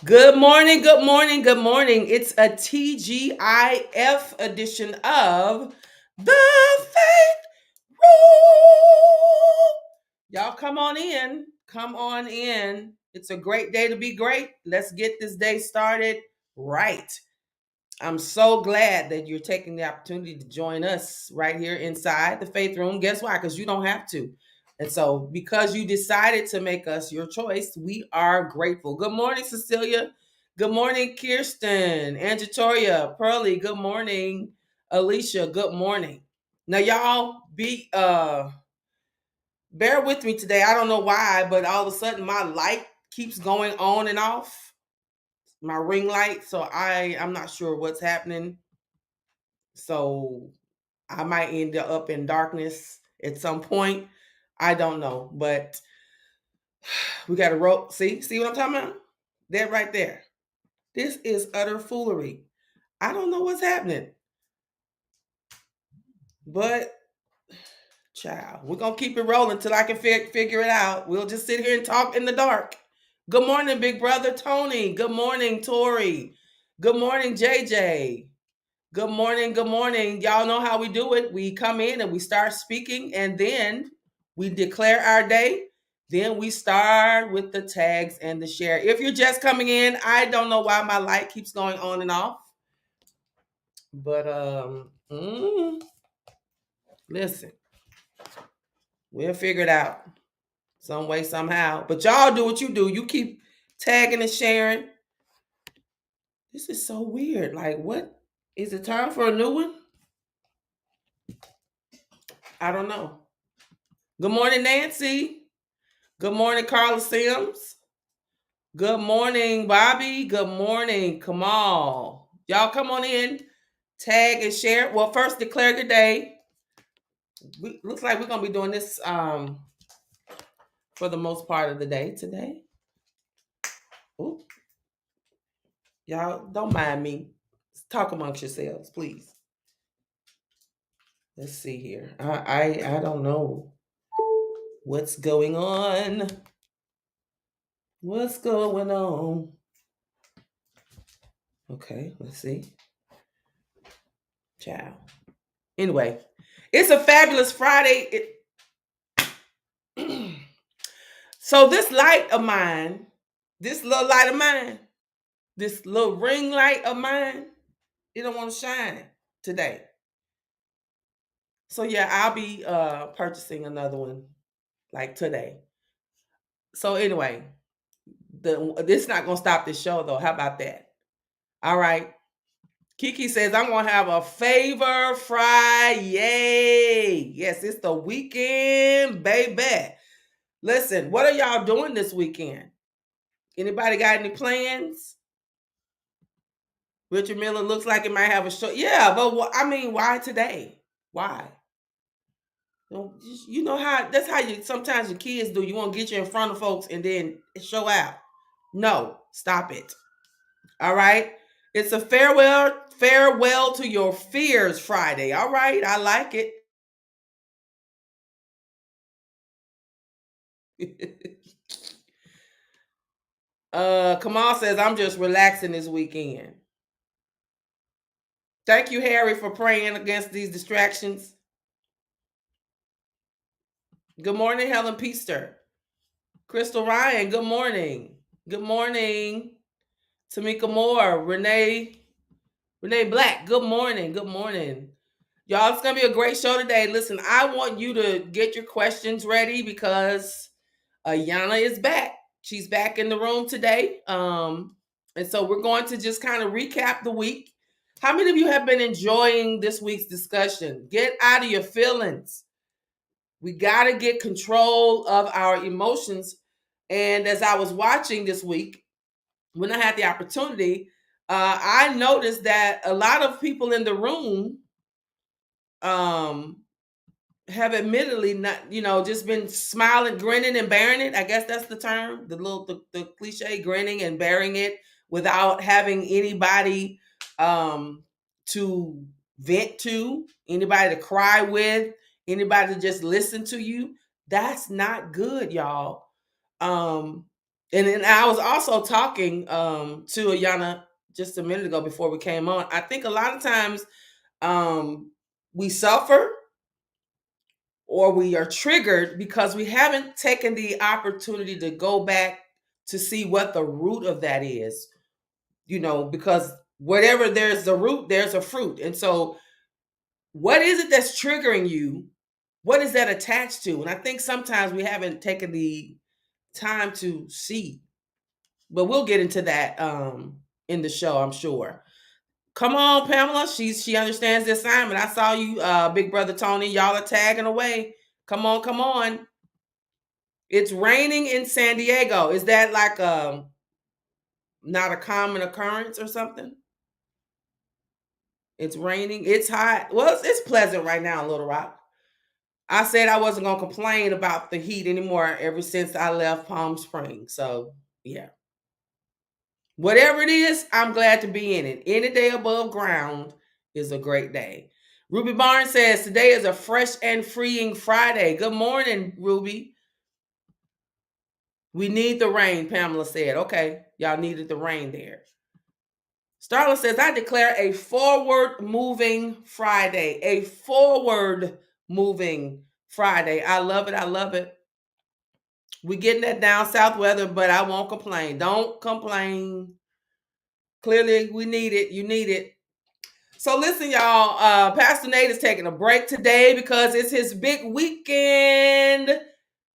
Good morning, good morning, good morning. It's a TGIF edition of The Faith Room. Y'all come on in. Come on in. It's a great day to be great. Let's get this day started right. I'm so glad that you're taking the opportunity to join us right here inside the Faith Room. Guess why? Because you don't have to. And so, because you decided to make us your choice, we are grateful. Good morning, Cecilia. Good morning, Kirsten, Angitoria, Pearlie. Good morning, Alicia. Good morning. Now, y'all bear with me today. I don't know why, but all of a sudden my light keeps going on and off, my ring light. So I'm not sure what's happening. So I might end up in darkness at some point. I don't know, but we got to roll. See what I'm talking about? That right there. This is utter foolery. I don't know what's happening, but child, we're gonna keep it rolling till I can figure it out. We'll just sit here and talk in the dark. Good morning, big brother Tony. Good morning, Tori. Good morning, JJ. Good morning. Good morning. Y'all know how we do it. We come in and we start speaking, and then we declare our day. Then we start with the tags and the share. If you're just coming in, I don't know why my light keeps going on and off. But listen, we'll figure it out some way, somehow. But y'all do what you do. You keep tagging and sharing. This is so weird. Like, what is it time for a new one? I don't know. Good morning, Nancy. Good morning, Carla Sims. Good morning, Bobby. Good morning, Kamal. Y'all come on in, tag and share. Well, first declare your day. Looks like we're gonna be doing this for the most part of the day today. Ooh, y'all don't mind me. Talk amongst yourselves, please. Let's see here. I don't know what's going on. What's going on? Okay, let's see. Ciao. Anyway, it's a fabulous Friday. So this light of mine, this little light of mine, this little ring light of mine, it don't want to shine today. So yeah, I'll be purchasing another one like today. So anyway, this not gonna stop this show though. How about that? All right. Kiki says I'm gonna have a favor Friday. Yes, it's the weekend, baby. Listen, what are y'all doing this weekend? Anybody got any plans? Richard Miller looks like it might have a show. Yeah, but I mean, why today? Why? You know how that's how you sometimes your kids do. You want to get you in front of folks and then show out. No, stop it. All right. It's a farewell to your fears Friday. All right, I like it. Kamal says I'm just relaxing this weekend. Thank you, Harry, for praying against these distractions. Good morning, Helen Peaster. Crystal Ryan, good morning. Good morning. Tamika Moore, Renee Black, good morning. Good morning. Y'all, it's gonna be a great show today. Listen, I want you to get your questions ready because Ayana is back. She's back in the room today. And so we're going to just kind of recap the week. How many of you have been enjoying this week's discussion? Get out of your feelings. We got to get control of our emotions. And as I was watching this week, when I had the opportunity, I noticed that a lot of people in the room have admittedly not, just been smiling, grinning, and bearing it. I guess that's the term, the cliche, grinning and bearing it without having anybody to vent to, anybody to cry with, anybody to just listen to you. That's not good, y'all. And then I was also talking to Ayana just a minute ago before we came on. I think a lot of times we suffer or we are triggered because we haven't taken the opportunity to go back to see what the root of that is. Because whatever there's a root, there's a fruit. And so, what is it that's triggering you? What is that attached to? And I think sometimes we haven't taken the time to see, but we'll get into that in the show, I'm sure. Come on, Pamela. She understands the assignment. I saw you, Big Brother Tony. Y'all are tagging away. Come on, come on. It's raining in San Diego. Is that like not a common occurrence or something? It's raining. It's hot. Well, it's pleasant right now in Little Rock. I said I wasn't gonna complain about the heat anymore ever since I left Palm Springs. So yeah. Whatever it is, I'm glad to be in it. Any day above ground is a great day. Ruby Barnes says today is a fresh and freeing Friday. Good morning, Ruby. We need the rain, Pamela said. Okay, y'all needed the rain there. Starla says, I declare a forward moving Friday. A forward moving Friday. I love it. I love it. We getting that down south weather, but I won't complain. Don't complain. Clearly, we need it. You need it. So listen, y'all. Pastor Nate is taking a break today because it's his big weekend.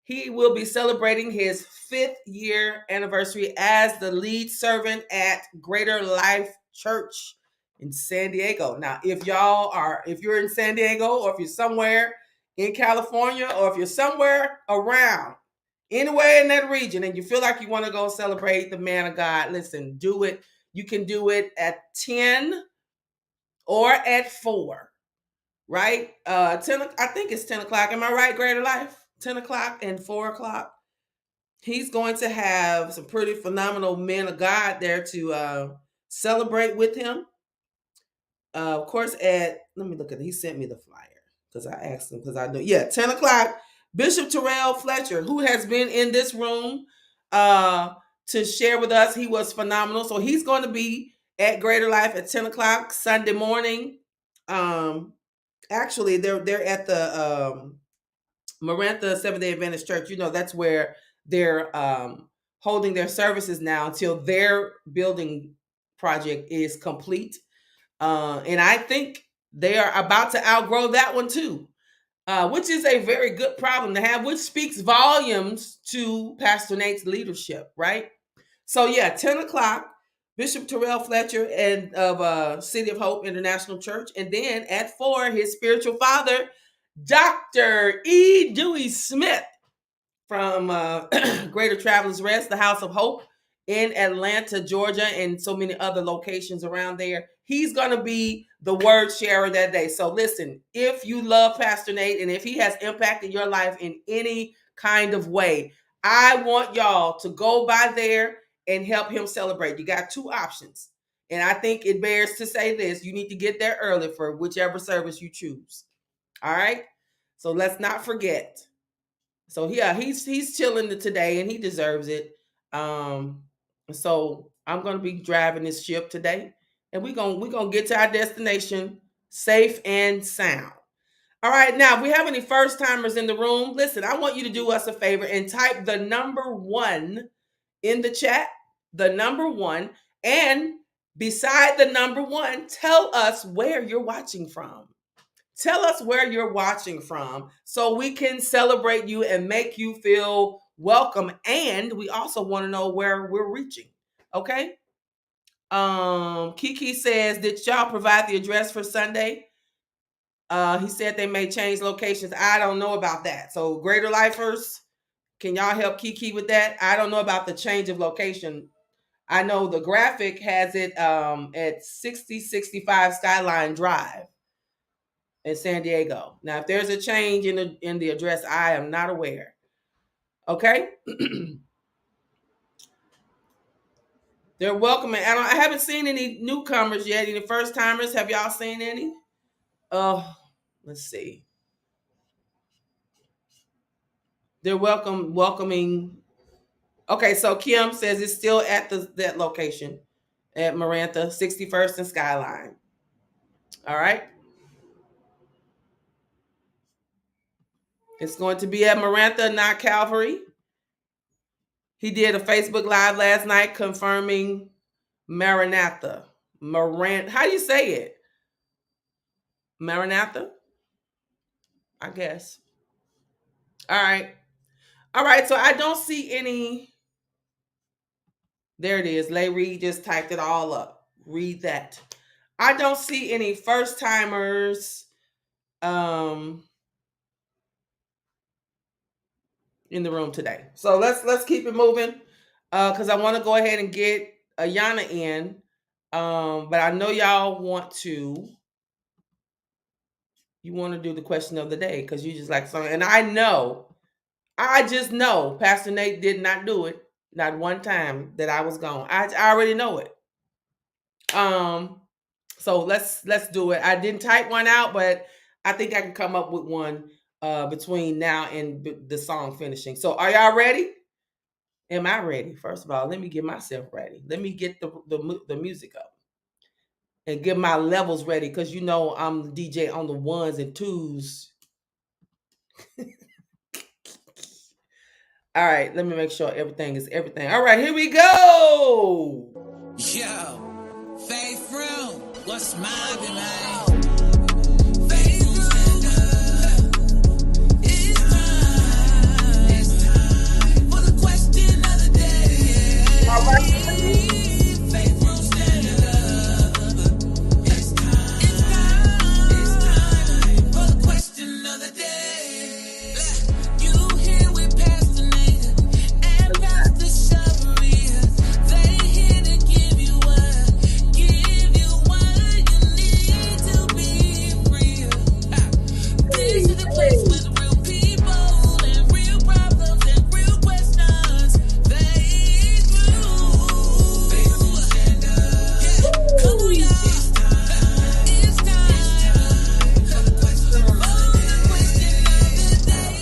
He will be celebrating his 5th year anniversary as the lead servant at Greater Life Church in San Diego. Now, if you're in San Diego, or if you're somewhere in California, or if you're somewhere around, anywhere in that region, and you feel like you want to go celebrate the man of God, listen, do it. You can do it at 10 or at 4, right? 10, I think it's 10 o'clock. Am I right, Greater Life? 10 o'clock and 4 o'clock. He's going to have some pretty phenomenal men of God there to celebrate with him. Of course, let me look at it. He sent me the flyer because I asked him because I know. Yeah, 10 o'clock. Bishop Terrell Fletcher, who has been in this room to share with us. He was phenomenal. So he's going to be at Greater Life at 10 o'clock Sunday morning. Actually, they're at the Marantha Seventh-day Adventist Church. That's where they're holding their services now until their building project is complete. And I think they are about to outgrow that one too, which is a very good problem to have, which speaks volumes to Pastor Nate's leadership, right? So yeah, 10 o'clock, Bishop Terrell Fletcher and of City of Hope International Church. And then at 4, his spiritual father, Dr. E. Dewey Smith from Greater Travelers Rest, the House of Hope in Atlanta, Georgia, and so many other locations around there. He's going to be the word sharer that day. So listen, if you love Pastor Nate and if he has impacted your life in any kind of way, I want y'all to go by there and help him celebrate. You got 2 options. And I think it bears to say this. You need to get there early for whichever service you choose. All right? So let's not forget. So yeah, he's chilling today and he deserves it. So I'm gonna be driving this ship today, and we're gonna get to our destination safe and sound. All right, now if we have any first timers in the room, listen, I want you to do us a favor and type the number 1 in the chat, the number 1, and beside the number 1, tell us where you're watching from. Tell us where you're watching from so we can celebrate you and make you feel welcome. And we also want to know where we're reaching. Okay. Kiki says, did y'all provide the address for Sunday? He said they may change locations. I don't know about that. So Greater Lifers, can y'all help Kiki with that? I don't know about the change of location. I know the graphic has it at 6065 Skyline Drive in San Diego. Now, if there's a change in the address, I am not aware. Okay. They're welcoming. I haven't seen any newcomers yet. Any first timers? Have y'all seen any? Oh, let's see. They're welcoming Okay, so Kim says it's still at that location at Marantha, 61st and Skyline. All right. It's going to be at Marantha, not Calvary. He did a Facebook Live last night confirming Maranatha. How do you say it? Maranatha? I guess. All right. All right. So I don't see any. There it is. Lay Reed just typed it all up. Read that. I don't see any first timers in the room today. So let's keep it moving. Because I want to go ahead and get Ayana in. But I know y'all want to. You want to do the question of the day because you just like something. And I just know Pastor Nate did not do it. Not one time that I was gone. I already know it. So let's do it. I didn't type one out, but I think I can come up with one between now and the song finishing. So are y'all ready? Am I ready? First of all, let me get myself ready. Let me get the music up and get my levels ready because you know I'm the DJ on the ones and twos. All right, let me make sure everything is everything. All right, here we go. Yo, Faith Room, what's mobbing, man? Faith Room, it's time for the question of the day. All right. Faith Room, stand up. It's time for the question of the day. You here with Pastor Nathan and Pastor Shabria. They here to give you what you need to be real. This is the place with real people and real problems and real questions. They through. Stand up. Come on, y'all. It's time for the question of the day. Stand up.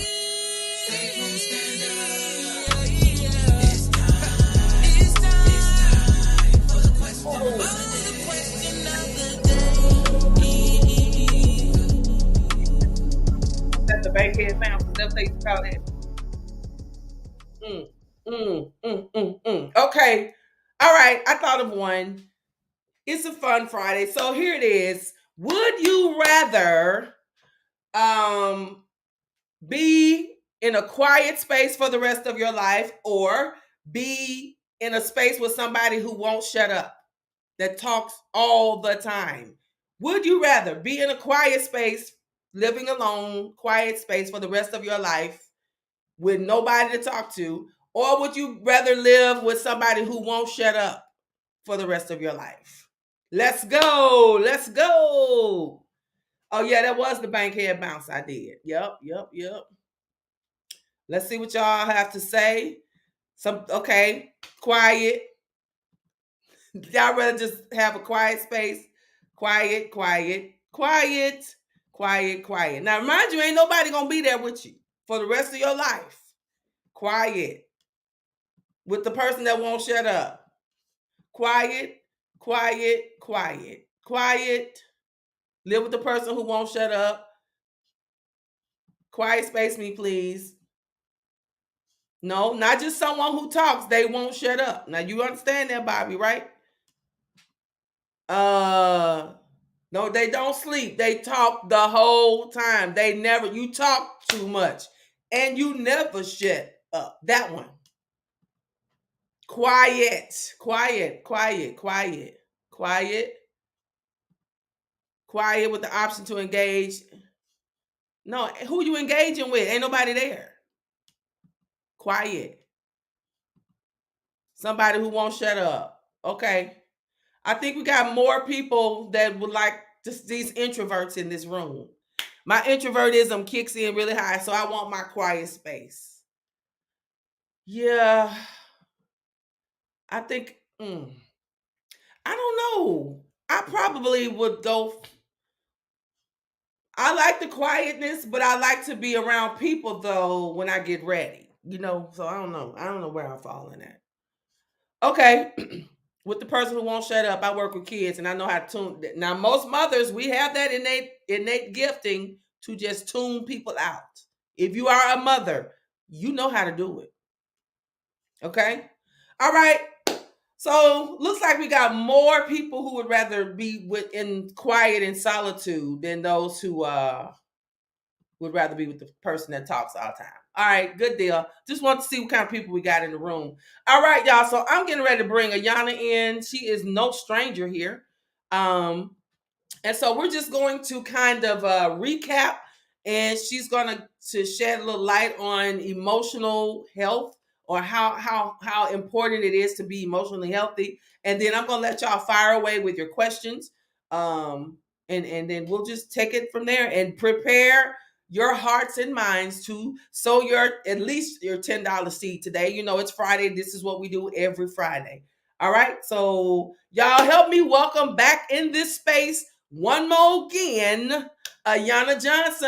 It's time for the question of the day. That's the bankhead sound. That's what they used to call that. Okay. All right. I thought of one. It's a fun Friday. So here it is. Would you rather be in a quiet space for the rest of your life or be in a space with somebody who won't shut up, that talks all the time? Would you rather be in a quiet space, living alone, quiet space for the rest of your life with nobody to talk to, or would you rather live with somebody who won't shut up for the rest of your life? Let's go. Let's go. Oh, yeah, that was the bankhead bounce I did. Yep. Let's see what y'all have to say. Okay, quiet. Y'all rather just have a quiet space? Quiet. Now, mind you, ain't nobody gonna be there with you for the rest of your life. Quiet. With the person that won't shut up. Quiet. Live with the person who won't shut up. Quiet space me, please. No, not just someone who talks. They won't shut up. Now you understand that, Bobby, right? No, they don't sleep. They talk the whole time. You talk too much. And you never shut up. That one. Quiet. Quiet with the option to engage. No, who you engaging with? Ain't nobody there. Quiet. Somebody who won't shut up. Okay. I think we got more people that would like just these introverts in this room. My introvertism kicks in really high, so I want my quiet space. Yeah. I think, I don't know. I probably would go. I like the quietness, but I like to be around people though when I get ready. So I don't know where I fall in that. Okay. With the person who won't shut up, I work with kids and I know how to tune. Now, most mothers, we have that innate gifting to just tune people out. If you are a mother, you know how to do it. Okay. All right. So looks like we got more people who would rather be in quiet and solitude than those who would rather be with the person that talks all the time. All right, good deal. Just want to see what kind of people we got in the room. All right, y'all. So I'm getting ready to bring Ayana in. She is no stranger here. Um, and so we're just going to kind of recap, and she's going to shed a little light on emotional health or how important it is to be emotionally healthy. And then I'm going to let y'all fire away with your questions. And then we'll just take it from there and prepare your hearts and minds to sow your at least your $10 seed today. You know, it's Friday. This is what we do every Friday. All right. So y'all help me welcome back in this space one more again, Ayana Johnson.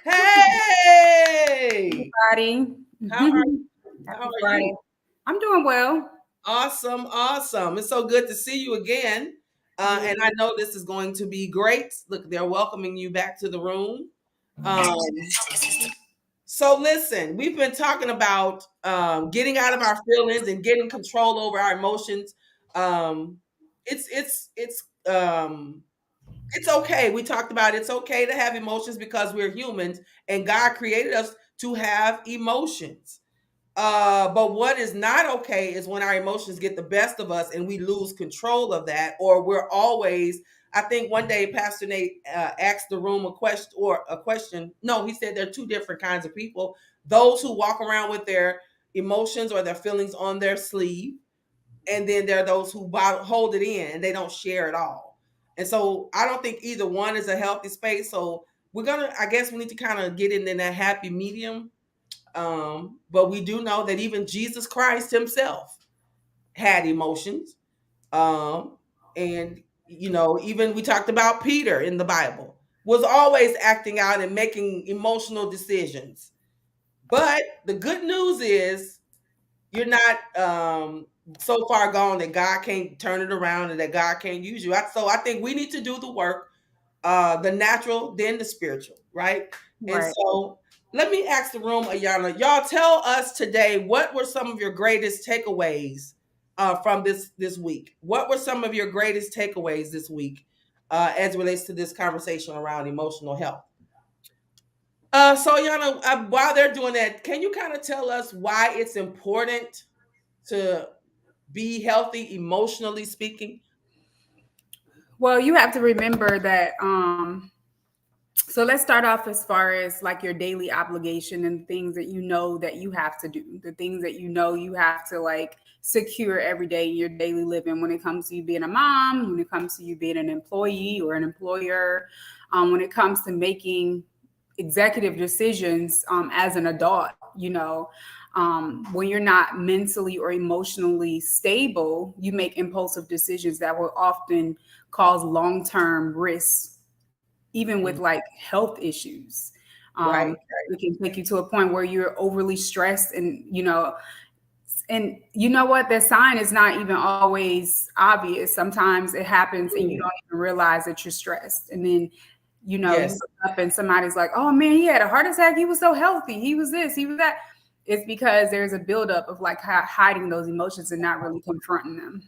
Hey, Everybody. how are how Happy are Friday. you? I'm doing well. Awesome, awesome. It's so good to see you again. Yeah. And I know this is going to be great. Look, they're welcoming you back to the room. Um, so listen, we've been talking about getting out of our feelings and getting control over our emotions. Um, it's it's okay. We talked about it's okay to have emotions because we're humans and God created us to have emotions. But what is not okay is when our emotions get the best of us and we lose control of that, or we're always. I think one day Pastor Nate asked the room a question. No, he said there are two different kinds of people: those who walk around with their emotions or their feelings on their sleeve, and then there are those who hold it in and they don't share it all. And so I don't think either one is a healthy space. So I guess we need to kind of get in that happy medium. But we do know that even Jesus Christ himself had emotions. Um, and even we talked about Peter in the Bible was always acting out and making emotional decisions. But the good news is you're not so far gone that God can't turn it around and that God can't use you. So I think we need to do the work, the natural, then the spiritual, right? And Right. so let me ask the room, Ayana, y'all tell us today what were some of your greatest takeaways from this week? What were some of your greatest takeaways this week as it relates to this conversation around emotional health? So Ayana, while they're doing that, can you kind of tell us why it's important to be healthy emotionally speaking? Well, you have to remember that so let's start off as far as like your daily obligation and things that you know that you have to do, the things that you know you have to like secure every day in your daily living when it comes to you being a mom, when it comes to you being an employee or an employer, when it comes to making executive decisions as an adult, when you're not mentally or emotionally stable, you make impulsive decisions that will often cause long-term risks, even with Mm. like health issues. Right. It can take you to a point where you're overly stressed and you know what? The sign is not even always obvious. Sometimes it happens and you Mm. don't even realize that you're stressed. And then, you Yes. look up and somebody's like, oh man, he had a heart attack. He was so healthy. He was this, he was that. It's because there's a buildup of like hiding those emotions and not really confronting them.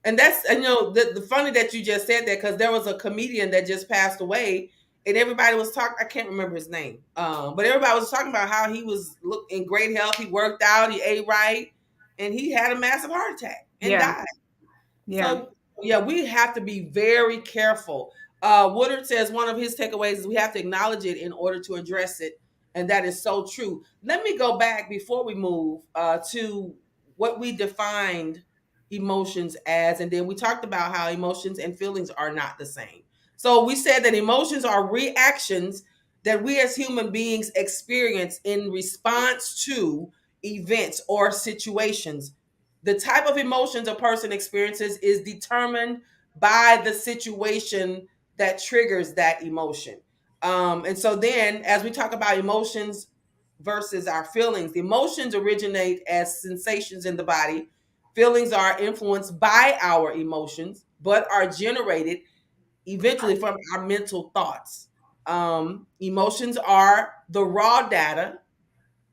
And the funny that you just said that because there was a comedian that just passed away and everybody was talking. I can't remember his name, but everybody was talking about how he was in great health. He worked out, he ate right, and he had a massive heart attack and Yeah. died. Yeah. So yeah, we have to be very careful. Woodard says one of his takeaways is we have to acknowledge it in order to address it, and that is so true. Let me go back before we move to what we defined emotions as, and then we talked about how emotions and feelings are not the same. So we said that emotions are reactions that we as human beings experience in response to events or situations. The type of emotions a person experiences is determined by the situation that triggers that emotion. And so then, as we talk about emotions versus our feelings, the emotions originate as sensations in the body. Feelings are influenced by our emotions, but are generated eventually from our mental thoughts. Emotions are the raw data,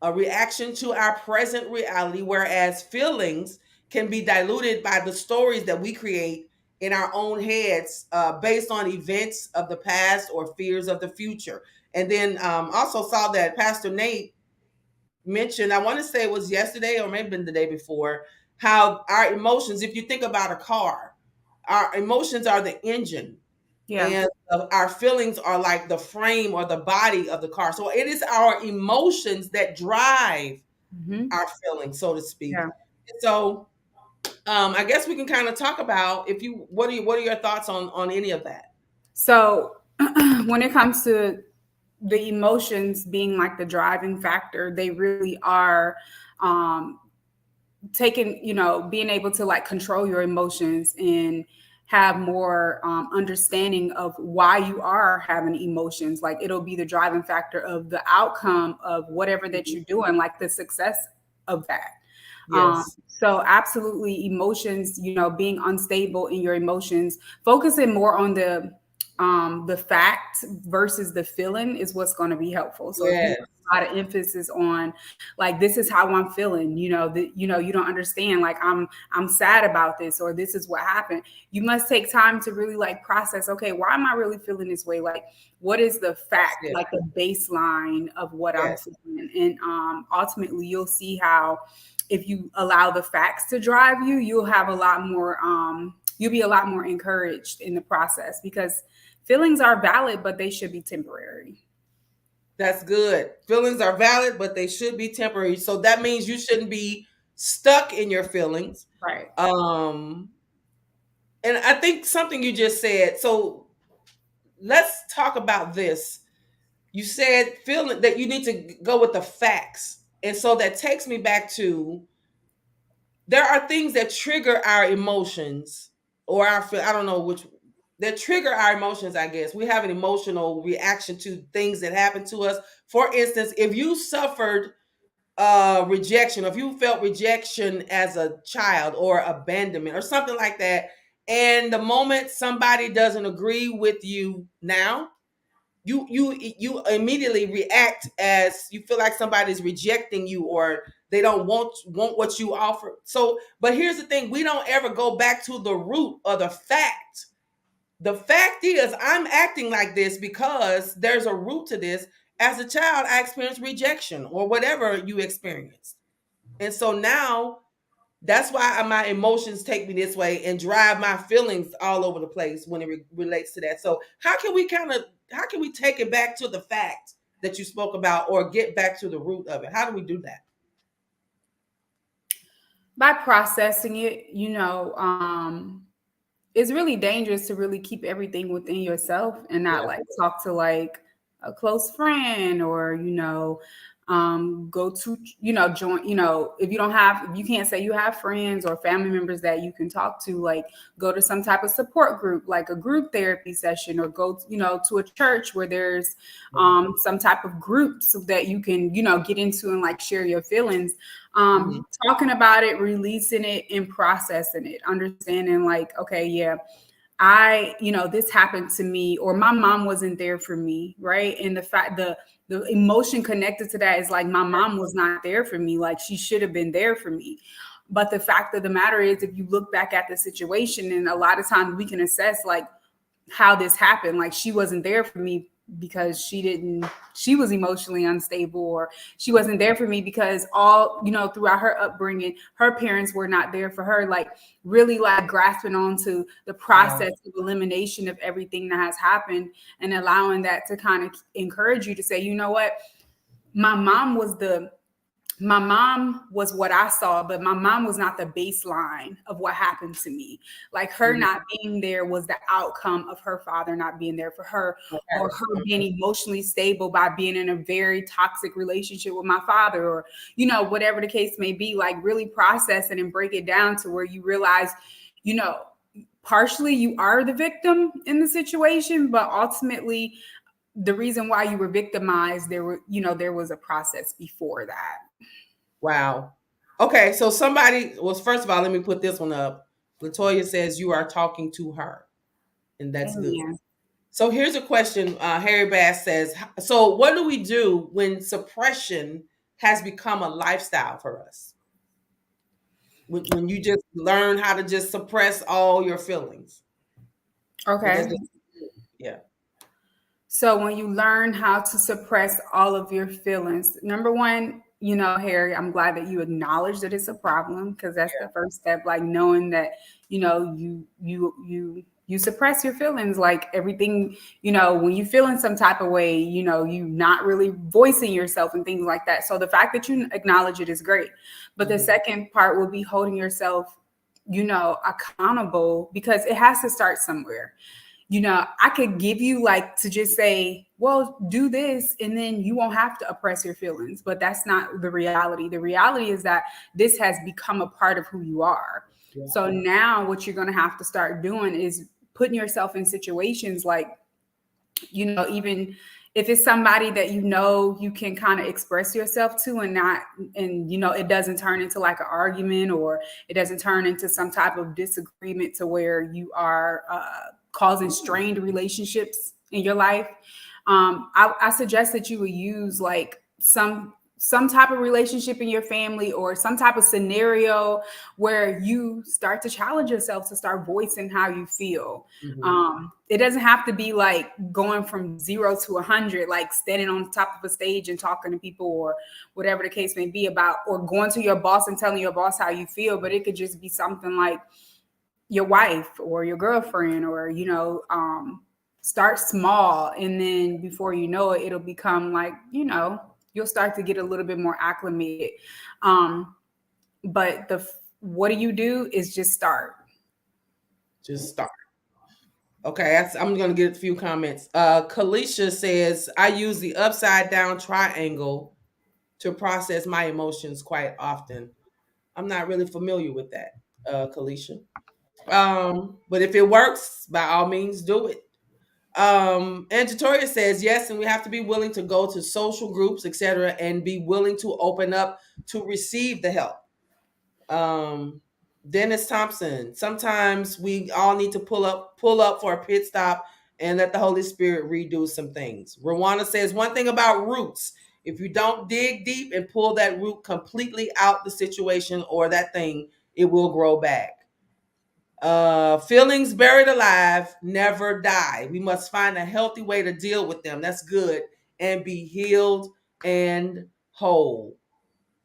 a reaction to our present reality, whereas feelings can be diluted by the stories that we create in our own heads based on events of the past or fears of the future. And then also saw that Pastor Nate mentioned, I want to say it was yesterday or maybe the day before, how our emotions, if you think about a car, our emotions are the engine Yeah. and our feelings are like the frame or the body of the car. So it is our emotions that drive Mm-hmm. our feelings, so to speak. Yeah. So I guess we can kind of talk about if you what are your thoughts on any of that? So when it comes to the emotions being like the driving factor, they really are um, taking, being able to like control your emotions and have more understanding of why you are having emotions. Like it'll be the driving factor of the outcome of whatever that Mhm. you're doing, like the success of that. Yes. So absolutely emotions, being unstable in your emotions, focusing more on the fact versus the feeling is what's going to be helpful. So if you Yes. put a lot of emphasis on like this is how I'm feeling, you don't understand, like I'm sad about this, or this is what happened. You must take time to really like process, okay, why am I really feeling this way? Like what is the That's fact, it. like the baseline of what I'm Yes. feeling? And ultimately you'll see how if you allow the facts to drive you, you'll have a lot more you'll be a lot more encouraged in the process, because feelings are valid, but they should be temporary. That's good. Feelings are valid, but they should be temporary. So that means you shouldn't be stuck in your feelings. Right. Um, and I think something you just said. So let's talk about this. You said feeling that you need to go with the facts. And so that takes me back to there are things that trigger our emotions or our I don't know which that trigger our emotions, I guess. We have an emotional reaction to things that happen to us. For instance, if you suffered rejection, or if you felt rejection as a child or abandonment or something like that, and the moment somebody doesn't agree with you now, you immediately react as you feel like somebody's rejecting you or they don't want what you offer. So, but here's the thing, we don't ever go back to the root or the fact. The fact is I'm acting like this because there's a root to this. As a child, I experienced rejection or whatever you experienced. And so now that's why my emotions take me this way and drive my feelings all over the place when it relates to that. So how can we take it back to the fact that you spoke about or get back to the root of it? How do we do that? By processing it, it's really dangerous to really keep everything within yourself and not Yeah. like talk to like a close friend, or go to join, if you don't have, if you can't say you have friends or family members that you can talk to, like go to some type of support group, like a group therapy session, or go to a church where there's some type of groups that you can get into and like share your feelings. Mhm. Talking about it, releasing it, and processing it, understanding like, okay, yeah, this happened to me, or my mom wasn't there for me, right? And the fact, the emotion connected to that is like, my mom was not there for me, like she should have been there for me. But the fact of the matter is, if you look back at the situation, and a lot of times we can assess like how this happened, like she wasn't there for me because she was emotionally unstable, or she wasn't there for me because all throughout her upbringing her parents were not there for her. Like really like grasping onto the Wow. process of elimination of everything that has happened, and allowing that to kind of encourage you to say, you know what, my mom was the my mom was what I saw, but my mom was not the baseline of what happened to me. Like her Mhm. not being there was the outcome of her father not being there for her, or Okay. her being emotionally stable by being in a very toxic relationship with my father, or, whatever the case may be. Like really process it and break it down to where you realize, you know, partially you are the victim in the situation, but ultimately the reason why you were victimized, there was a process before that. Wow. Okay, so somebody was first of all, let me put this one up. Latoya says you are talking to her, and that's good. Amen. So here's a question. Harry Bass says, so what do we do when suppression has become a lifestyle for us? When you just learn how to just suppress all your feelings. What does Okay. it, yeah. So when you learn how to suppress all of your feelings, number one, Harry, I'm glad that you acknowledge that it's a problem, because that's the first step. Like knowing that, you suppress your feelings, like everything, when you feel in some type of way, you not really voicing yourself and things like that. So the fact that you acknowledge it is great. But the second part will be holding yourself, accountable, because it has to start somewhere. I could give you like to just say, well, do this, and then you won't have to oppress your feelings. But that's not the reality. The reality is that this has become a part of who you are. Yeah. So now what you're going to have to start doing is putting yourself in situations like, even if it's somebody that you can kind of express yourself to, and not, and it doesn't turn into like an argument, or it doesn't turn into some type of disagreement to where you are causing strained relationships in your life. I suggest that you would use like some type of relationship in your family, or some type of scenario where you start to challenge yourself to start voicing how you feel. It doesn't have to be like going from 0 to 100, like standing on top of a stage and talking to people, or whatever the case may be about, or going to your boss and telling your boss how you feel. But it could just be something like your wife or your girlfriend, or start small, and then before you know it, it'll become like, you'll start to get a little bit more acclimated. But what do is just start. Just start. Okay, I'm going to get a few comments. Kalisha says, I use the upside down triangle to process my emotions quite often. I'm not really familiar with that, Kalisha. But if it works, by all means, do it. And Tutoria says, yes, and we have to be willing to go to social groups, etc., and be willing to open up to receive the help. Dennis Thompson, sometimes we all need to pull up for a pit stop and let the Holy Spirit redo some things. Rwanda says, one thing about roots, if you don't dig deep and pull that root completely out the situation or that thing, it will grow back. Feelings buried alive never die. We must find a healthy way to deal with them. That's good. And be healed and whole.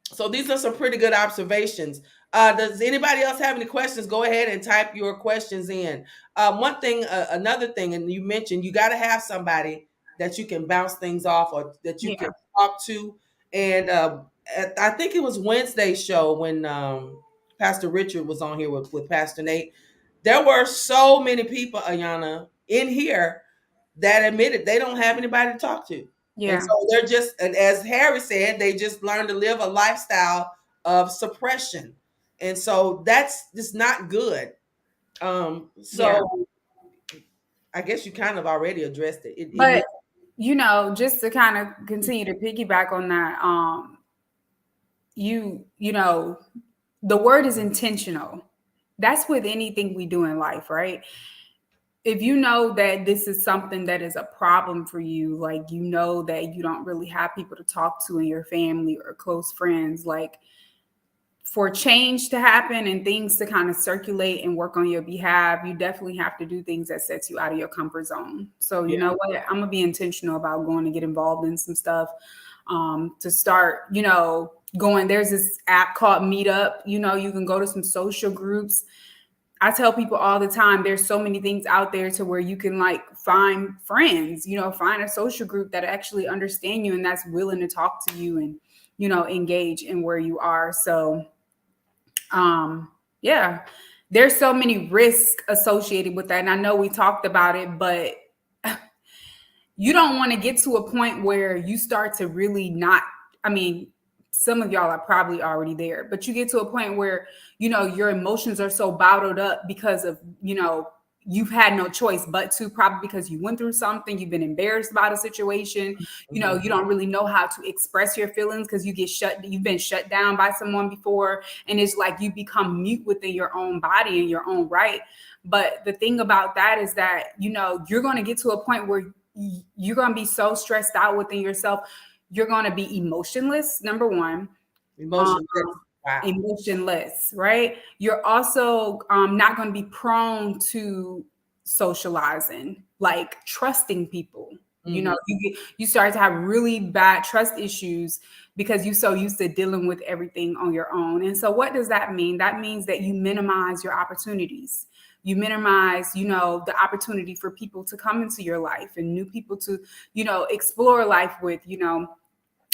So these are some pretty good observations. Does anybody else have any questions? Go ahead and type your questions in. One thing, another thing, and you mentioned you got to have somebody that you can bounce things off, or that you Yeah. can talk to. And I think it was Wednesday's show when Pastor Richard was on here with Pastor Nate. There were so many people, Ayana, in here that admitted they don't have anybody to talk to. And Yeah. so they're just, and as Harry said, they just learned to live a lifestyle of suppression. And so that's just not good. Yeah. So I guess you kind of already addressed it. But just to kind of continue to piggyback on that, the word is intentional. That's with anything we do in life, right? If you know that this is something that is a problem for you, like that you don't really have people to talk to in your family or close friends, like for change to happen and things to kind of circulate and work on your behalf, you definitely have to do things that sets you out of your comfort zone. So you know what? I'm gonna be intentional about going to get involved in some stuff. To start, going, there's this app called Meetup. You can go to some social groups. I tell people all the time, there's so many things out there to where you can like find friends, find a social group that actually understand you and that's willing to talk to you and, engage in where you are. So, yeah, there's so many risks associated with that. And I know we talked about it, but you don't want to get to a point where you start to really not, some of y'all are probably already there, but you get to a point where, your emotions are so bottled up because of, you've had no choice but to, probably because you went through something, you've been embarrassed about a situation, you don't really know how to express your feelings because you've been shut down by someone before, and it's like you become mute within your own body and your own right. But the thing about that is that, you're going to get to a point where you're going to be so stressed out within yourself. You're going to be emotionless, number one. Emotionless. Wow. Emotionless, right? You're also not going to be prone to socializing, like trusting people. You start to have really bad trust issues because you're so used to dealing with everything on your own. And so what does that mean? That means that you minimize your opportunities. You minimize, the opportunity for people to come into your life and new people to, explore life with.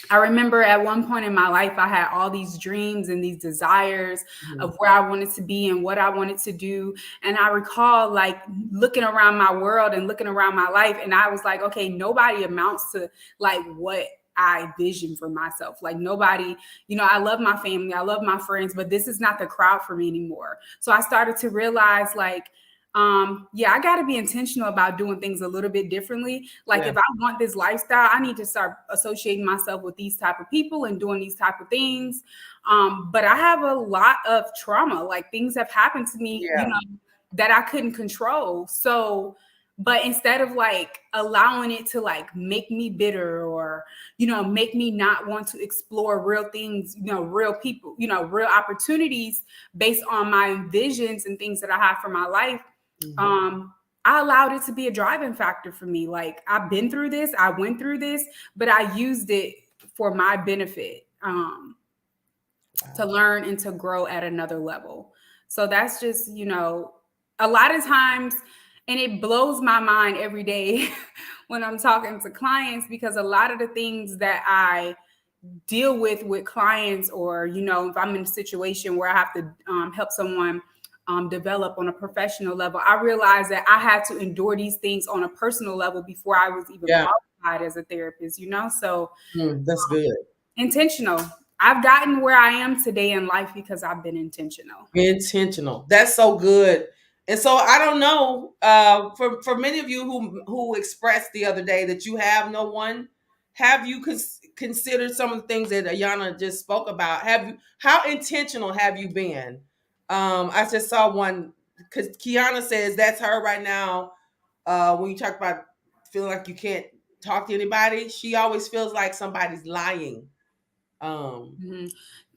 I remember at one point in my life, I had all these dreams and these desires of where I wanted to be and what I wanted to do. And I recall like looking around my world and looking around my life, and I was like, okay, nobody amounts to like what I vision for myself. Like nobody, I love my family, I love my friends, but this is not the crowd for me anymore. So I started to realize like, I got to be intentional about doing things a little bit differently. Like if I want this lifestyle, I need to start associating myself with these type of people and doing these type of things. But I have a lot of trauma, like things have happened to me, that I couldn't control. So, but instead of like allowing it to like make me bitter or, make me not want to explore real things, real people, real opportunities based on my visions and things that I have for my life. I allowed it to be a driving factor for me. Like I've been through this, I went through this, but I used it for my benefit, to learn and to grow at another level. So that's just, a lot of times, and it blows my mind every day when I'm talking to clients, because a lot of the things that I deal with clients, or, if I'm in a situation where I have to help someone develop on a professional level, I realized that I had to endure these things on a personal level before I was even qualified as a therapist, So that's good. Intentional. I've gotten where I am today in life because I've been intentional. Intentional. That's so good. And so I don't know, for many of you who expressed the other day that you have no one, have you considered some of the things that Ayana just spoke about? How intentional have you been? I just saw one, because Kiana says that's her right now. When you talk about feeling like you can't talk to anybody, she always feels like somebody's lying. Kiana,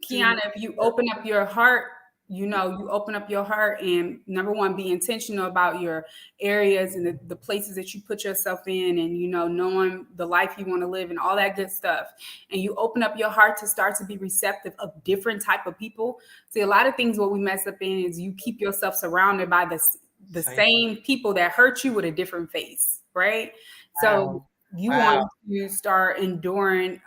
if you open up your heart, you open up your heart, and number one, be intentional about your areas and the places that you put yourself in, and knowing the life you want to live and all that good stuff, and you open up your heart to start to be receptive of different type of people. See, a lot of things what we mess up in is you keep yourself surrounded by the same people that hurt you with a different face, right? So you want to start exploring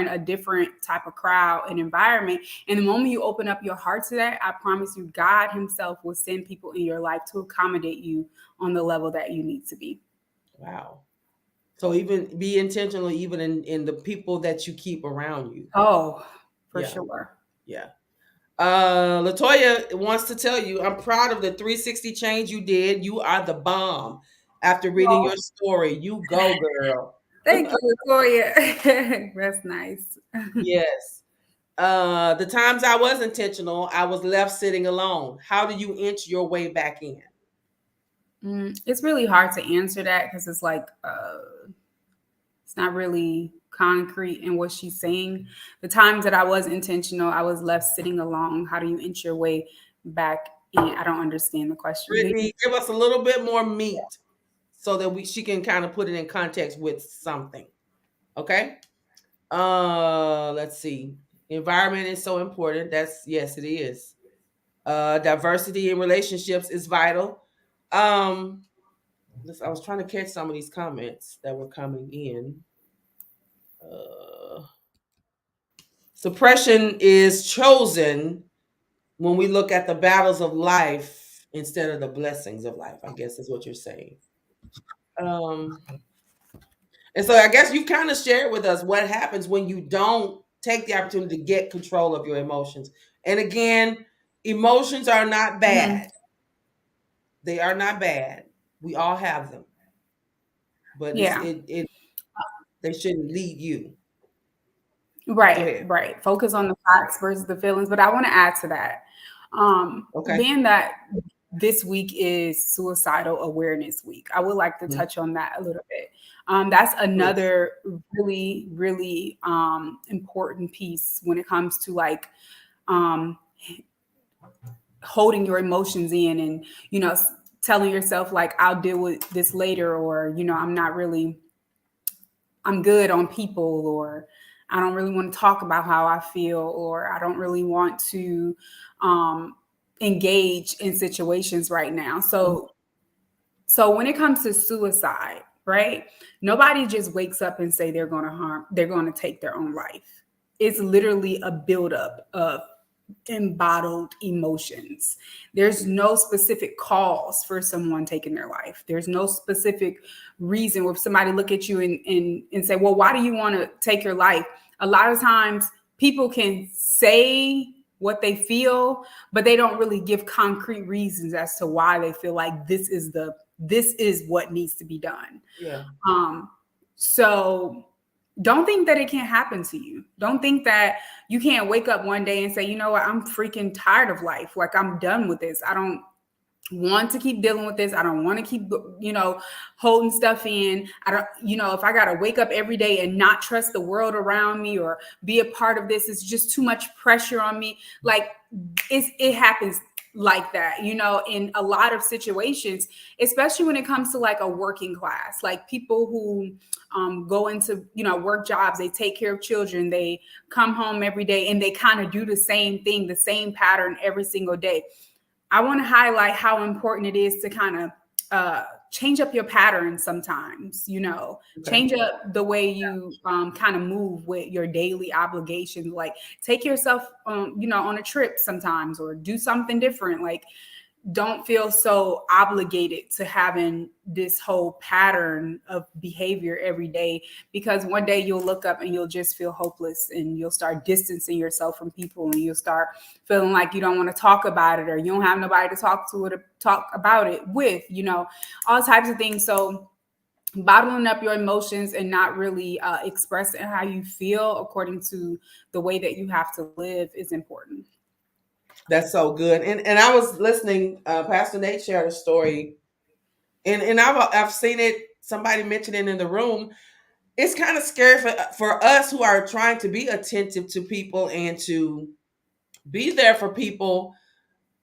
a different type of crowd and environment. And the moment you open up your heart to that, I promise you, God himself will send people in your life to accommodate you on the level that you need to be. Wow. So even be intentional, even in the people that you keep around you. Oh, for sure. Yeah. Latoya wants to tell you, I'm proud of the 360 change you did. You are the bomb. After reading your story, you go, girl. Thank you, Latoya. That's nice. Yes. The times I was intentional, I was left sitting alone. How do you inch your way back in? It's really hard to answer that because it's like it's not really concrete in what she's saying. The times that I was intentional, I was left sitting alone. How do you inch your way back in? I don't understand the question. Brittany, give us a little bit more meat so that she can kind of put it in context with something. Okay. Let's see. Environment is so important. Yes, it is. Diversity in relationships is vital. I was trying to catch some of these comments that were coming in. Suppression is chosen when we look at the battles of life instead of the blessings of life, I guess is what you're saying. And so I guess you kind of shared with us what happens when you don't take the opportunity to get control of your emotions. And again, emotions are not bad. They are not bad. We all have them, but Yeah. it they shouldn't lead you. Go Right, ahead. right. Focus on the facts versus the feelings. But I want to add to that. Okay. Being that this week is Suicidal Awareness Week, I would like to Mhm. touch on that a little bit. That's Please. another really, really important piece when it comes to like um, holding your emotions in and, telling yourself, like, I'll deal with this later, or, I'm not really I'm good on people, or I don't really want to talk about how I feel, or I don't really want to um, engage in situations right now. Mhm. So when it comes to suicide, right? Nobody just wakes up and say they're going to take their own life. It's literally a buildup of embottled emotions. There's no specific cause for someone taking their life. There's no specific reason where somebody look at you and say, well, why do you want to take your life? A lot of times people can say what they feel, but they don't really give concrete reasons as to why they feel like this is what needs to be done. Yeah. Um, so don't think that it can't happen to you. Don't think that you can't wake up one day and say, you know what, I'm freaking tired of life. Like, I'm done with this. I don't want to keep dealing with this. I don't want to keep, holding stuff in. I don't, if I got to wake up every day and not trust the world around me or be a part of this, it's just too much pressure on me. Like, it happens like that, in a lot of situations, especially when it comes to like a working class, like people who go into, work jobs, they take care of children, they come home every day and they kind of do the same thing, the same pattern every single day. I want to highlight how important it is to kind of change up your patterns sometimes, Okay. change up the way you kind of move with your daily obligations. Like, take yourself, on a trip sometimes, or do something different. Like, don't feel so obligated to having this whole pattern of behavior every day, because one day you'll look up and you'll just feel hopeless, and you'll start distancing yourself from people, and you'll start feeling like you don't want to talk about it, or you don't have nobody to talk to, or to talk about it with, all types of things. So bottling up your emotions and not really expressing how you feel according to the way that you have to live is important. That's so good. And I was listening. Pastor Nate shared a story, and I've seen it. Somebody mentioned it in the room. It's kind of scary for us who are trying to be attentive to people and to be there for people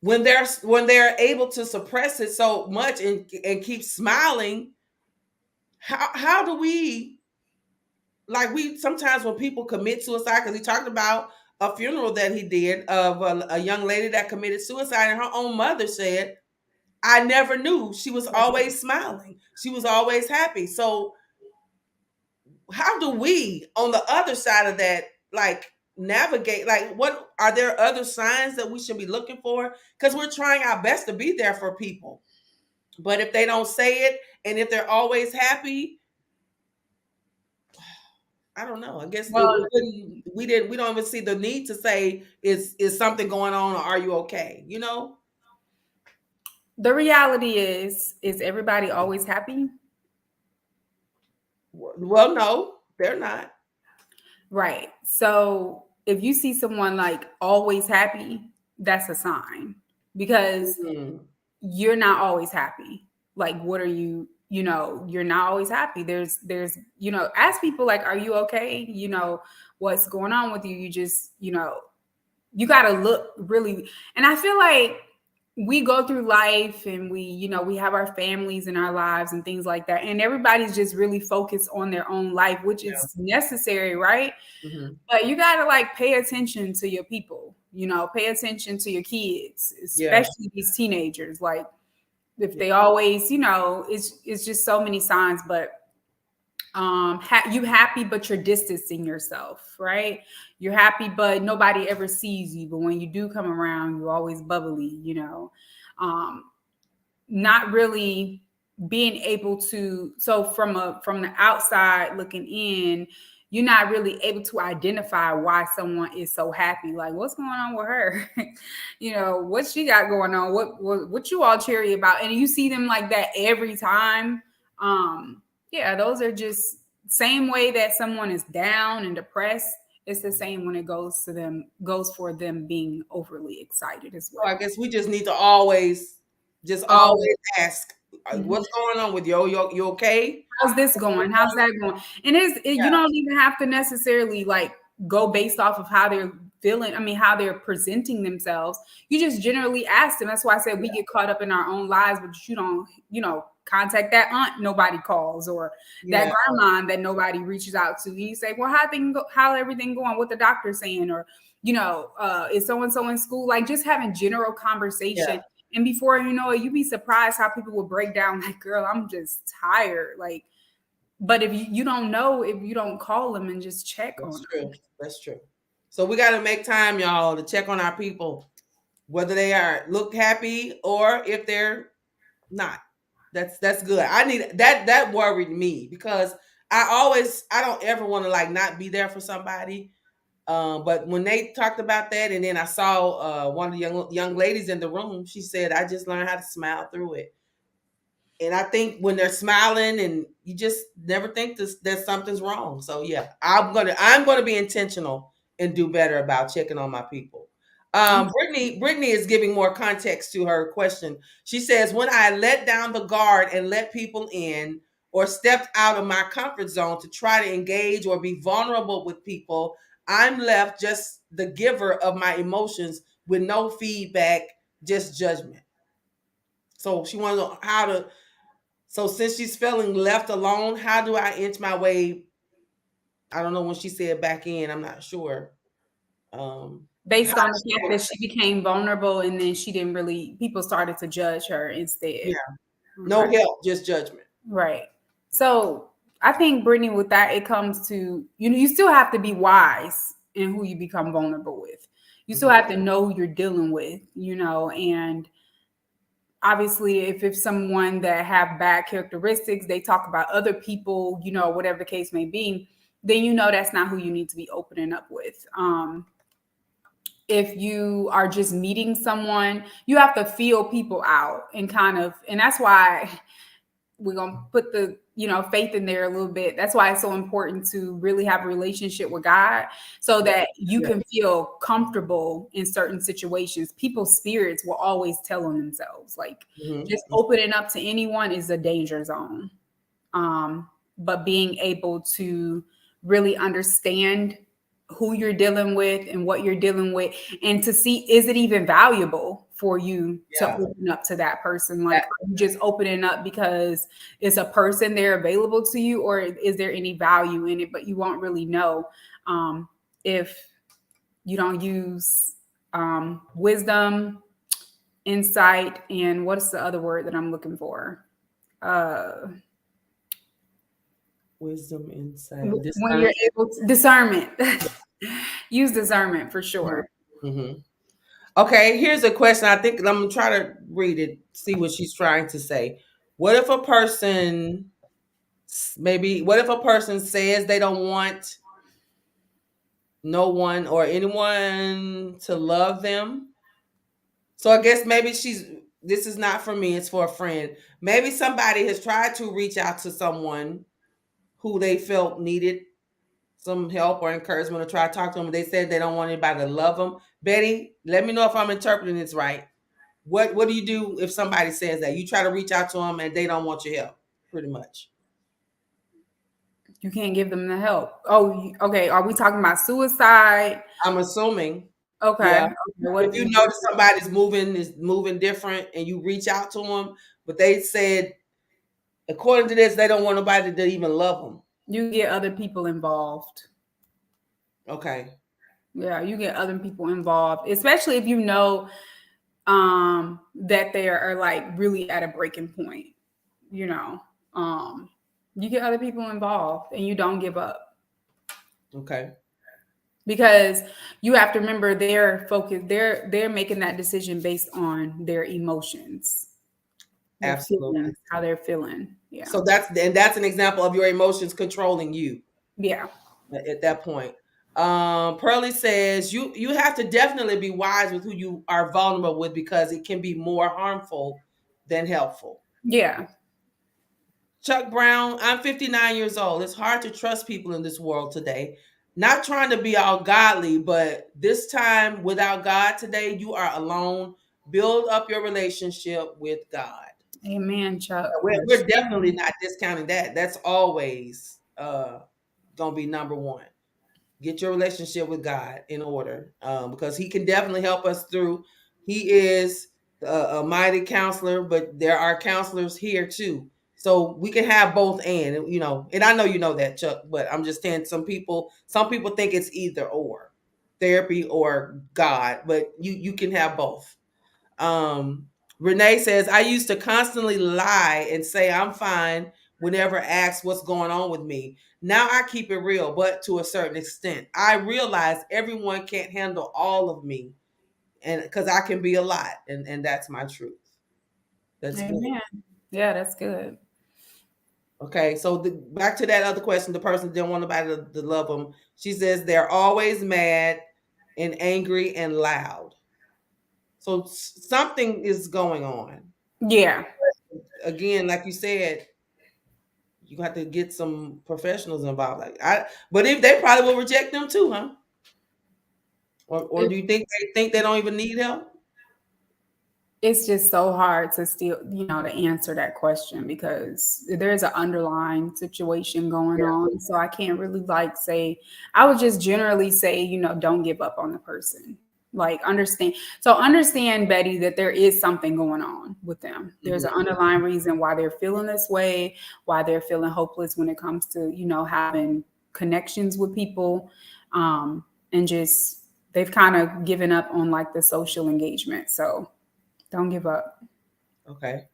when they're able to suppress it so much and keep smiling. How do we, like, we sometimes when people commit suicide, because he talked about a funeral that he did of a young lady that committed suicide, and her own mother said, I never knew, she was always smiling, she was always happy. So how do we on the other side of that, like, navigate, like, what are there other signs that we should be looking for, because we're trying our best to be there for people, but if they don't say it and if they're always happy, I don't know. I guess Well, we don't even see the need to say, is something going on, or are you okay? the reality is everybody always happy? Well, no, they're not. Right. So if you see someone like always happy, that's a sign, because Mhm. you're not always happy. Like, what are you, you're not always happy. There's, ask people, like, are you okay? What's going on with you? You just, you got to look really. And I feel like we go through life and we have our families and our lives and things like that, and everybody's just really focused on their own life, which Yeah. is necessary, right? Hmm. But you got to like pay attention to your people, pay attention to your kids, Yeah. especially these teenagers. Like, if Yeah. they always, it's just so many signs. But you happy but you're distancing yourself, right? You're happy but nobody ever sees you, but when you do come around, you're always bubbly, um not really being able to, so from the outside looking in, you're not really able to identify why someone is so happy. Like, what's going on with her? What she got going on? What you all cheery about? And you see them like that every time. Yeah, those are just same way that someone is down and depressed. It's the same when it goes for them being overly excited as So I well. guess we just need to always ask, Oh, what's going on with you? You okay? how's this going? How's that going? And you Yeah, don't even have to necessarily like go based off of how they're feeling. I mean, how they're presenting themselves. You just generally ask them. That's why I said we get caught up in our own lives, but you don't, contact that aunt nobody calls or that yeah, grandma that nobody reaches out to. And you say, well, how everything going? What the doctor's saying, or is so and so in school? Like just having general yeah, conversation. And before you know it, you'd be surprised how people will break down like, girl, I'm just tired. Like, but if you don't know, if you don't call them and just check on that's them. true. That's true. So we got to make time, y'all, to check on our people, whether they are look happy or if they're not. That's good. I need that. That worried me because I don't ever want to like not be there for somebody. But when they talked about that, and then I saw one of the young ladies in the room, she said, "I just learned how to smile through it." And I think when they're smiling, and you just never think that something's wrong. So yeah, I'm gonna be intentional and do better about checking on my people. Brittany is giving more context to her question. She says, "When I let down the guard and let people in, or stepped out of my comfort zone to try to engage or be vulnerable with people, I'm left just the giver of my emotions with no feedback, just judgment." So she wants to know how to. So since she's feeling left alone, how do I inch my way? I don't know when she said back in. I'm not sure. How Based on does the she fact do that it? she became vulnerable and then she didn't really, people started to judge her instead. Yeah, no Okay. help, just judgment. Right. So I think Brittany, with that, it comes to, you still have to be wise in who you become vulnerable with. You still Mhm. have to know who you're dealing with, and obviously if someone that have bad characteristics, they talk about other people, whatever the case may be, then that's not who you need to be opening up with. If you are just meeting someone, you have to feel people out and and that's why we're going to put the faith in there a little bit. That's why it's so important to really have a relationship with God, so Yeah, that you yeah. can feel comfortable in certain situations. People's spirits will always tell on themselves. Like, Mhm. just opening up to anyone is a danger zone. But being able to really understand who you're dealing with and what you're dealing with, and to see, is it even valuable for you to Yeah, open up to that person? Like, that, are you just opening up because it's a person there available to you, or is there any value in it? But you won't really know if you don't use wisdom, insight, and what's the other word that I'm looking for? uh wisdom, insight, when you're discernment. able to discernment. Use discernment for sure. Hmm. Okay, here's a question. I think I'm gonna try to read it, see what she's trying to say. What if a person, what if a person says they don't want no one or anyone to love them? So I guess maybe this is not for me, it's for a friend. Maybe somebody has tried to reach out to someone who they felt needed some help or encouragement, or try to talk to them. They said they don't want anybody to love them. Betty, let me know if I'm interpreting this right. What do you do if somebody says that? You try to reach out to them and they don't want your help, pretty much. You can't give them the help. Oh, okay. Are we talking about suicide? I'm assuming, Okay. yeah. Okay. What If if you you notice somebody's moving different and you reach out to them, but they said according to this they don't want nobody to even love them. get other people involved? Okay. Yeah, you get other people involved, especially if you know that they are like really at a breaking point. You know, um, you get other people involved, and you don't give up, Okay. because you have to remember they're focused. They're making that decision based on their emotions, their Absolutely. feelings, how they're feeling. Yeah, So that's an example of your emotions controlling you. yeah. at that point. Pearlie says you have to definitely be wise with who you are vulnerable with because it can be more harmful than helpful. Yeah. Chuck Brown, I'm 59 years old. It's hard to trust people in this world today. Not trying to be all godly, but this time without God today, you are alone. Build up your relationship with God. Amen, Chuck. We're definitely not discounting that. That's always gonna be number one. Get your relationship with God in order, because He can definitely help us through. He is a mighty counselor, but there are counselors here too, so we can have both. And and I know you know that, Chuck, but I'm just saying some people think it's either or, therapy or God, but you can have both. Um, Renee says, I used to constantly lie and say I'm fine whenever asked what's going on with me. Now I keep it real, but to a certain extent. I realize everyone can't handle all of me, and because I can be a lot, and that's my truth. That's good. Amen. Yeah, that's good. Okay, so back to that other question. The person didn't want nobody to love them. She says they're always mad and angry and loud. So something is going on. Yeah. Again, like you said, you have to get some professionals involved. But if they probably will reject them too, huh? Or do you think they don't even need help? It's just so hard to still, to answer that question because there's an underlying situation going Yeah. on. So I can't really say, I would just generally say, don't give up on the person. Like understand, Betty, that there is something going on with them. There's an underlying reason why they're feeling this way, why they're feeling hopeless when it comes to, having connections with people. And just they've kind of given up on the social engagement. So don't give up. Okay.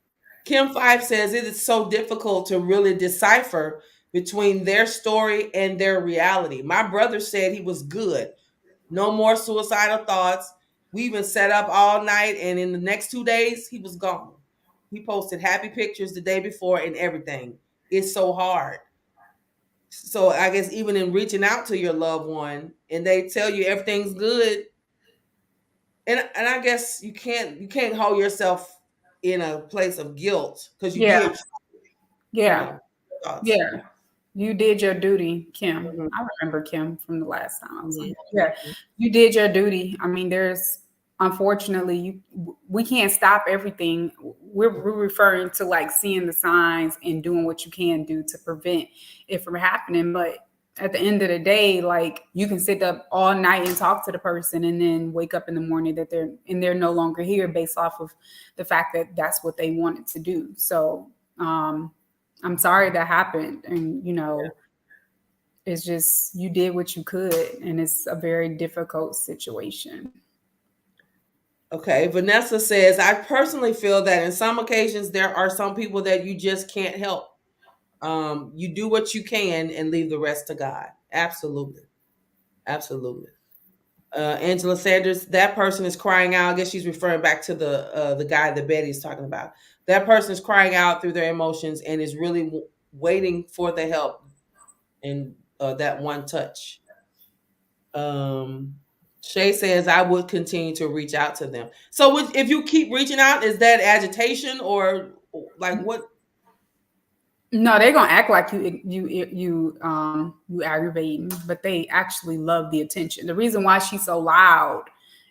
Kim Five says it is so difficult to really decipher between their story and their reality. My brother said he was good. No more suicidal thoughts. We even sat up all night, and in the next 2 days, he was gone. He posted happy pictures the day before and everything. It's so hard. So I guess even in reaching out to your loved one and they tell you everything's good, and I guess you can't hold yourself in a place of guilt because you Yeah. did, Yeah. thoughts. Yeah. You did your duty, Kim. Mhm, I remember Kim from the last time I was on mhm, here. Yeah. mhm. You did your duty. I mean, there's unfortunately we can't stop everything. We're referring to seeing the signs and doing what you can do to prevent it from happening. But at the end of the day, you can sit up all night and talk to the person and then wake up in the morning that they're no longer here based off of the fact that that's what they wanted to do. So I'm sorry that happened. And, it's just you did what you could. And it's a very difficult situation. Okay, Vanessa says, I personally feel that in some occasions there are some people that you just can't help. You do what you can and leave the rest to God. Absolutely. Absolutely. Angela Sanders, that person is crying out. I guess she's referring back to the guy that Betty's talking about. That person is crying out through their emotions and is really waiting for the help and that one touch. Um, Shay says, I would continue to reach out to them. So if you keep reaching out, is that agitation or like what? No, they're gonna act like you aggravating, but they actually love the attention. The reason why she's so loud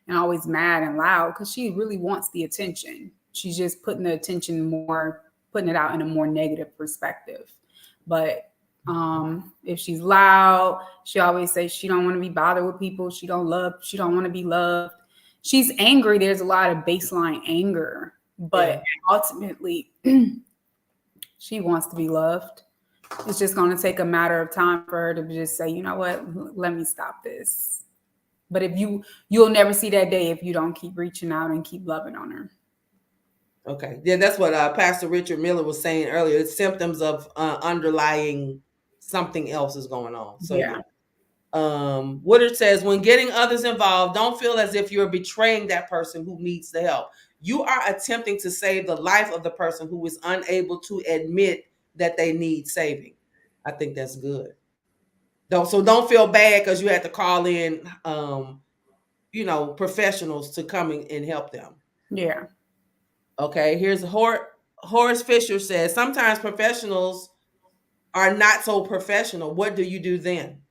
and always mad and loud because she really wants the attention. She's just putting it out in a more negative perspective. But if she's loud, she always says she don't want to be bothered with people. She don't want to be loved. She's angry. There's a lot of baseline anger, but Yeah. ultimately she wants to be loved. It's just going to take a matter of time for her to just say, you know what, let me stop this. But you'll never see that day if you don't keep reaching out and keep loving on her. Okay. Yeah, that's what Pastor Richard Miller was saying earlier. It's symptoms of underlying something else is going on. So Yeah. yeah. Woodard says, when getting others involved, don't feel as if you're betraying that person who needs the help. You are attempting to save the life of the person who is unable to admit that they need saving. I think that's good. Don't feel bad because you had to call in, professionals to come and help them. Yeah. Okay, here's Horace Fisher says sometimes professionals are not so professional. What do you do then?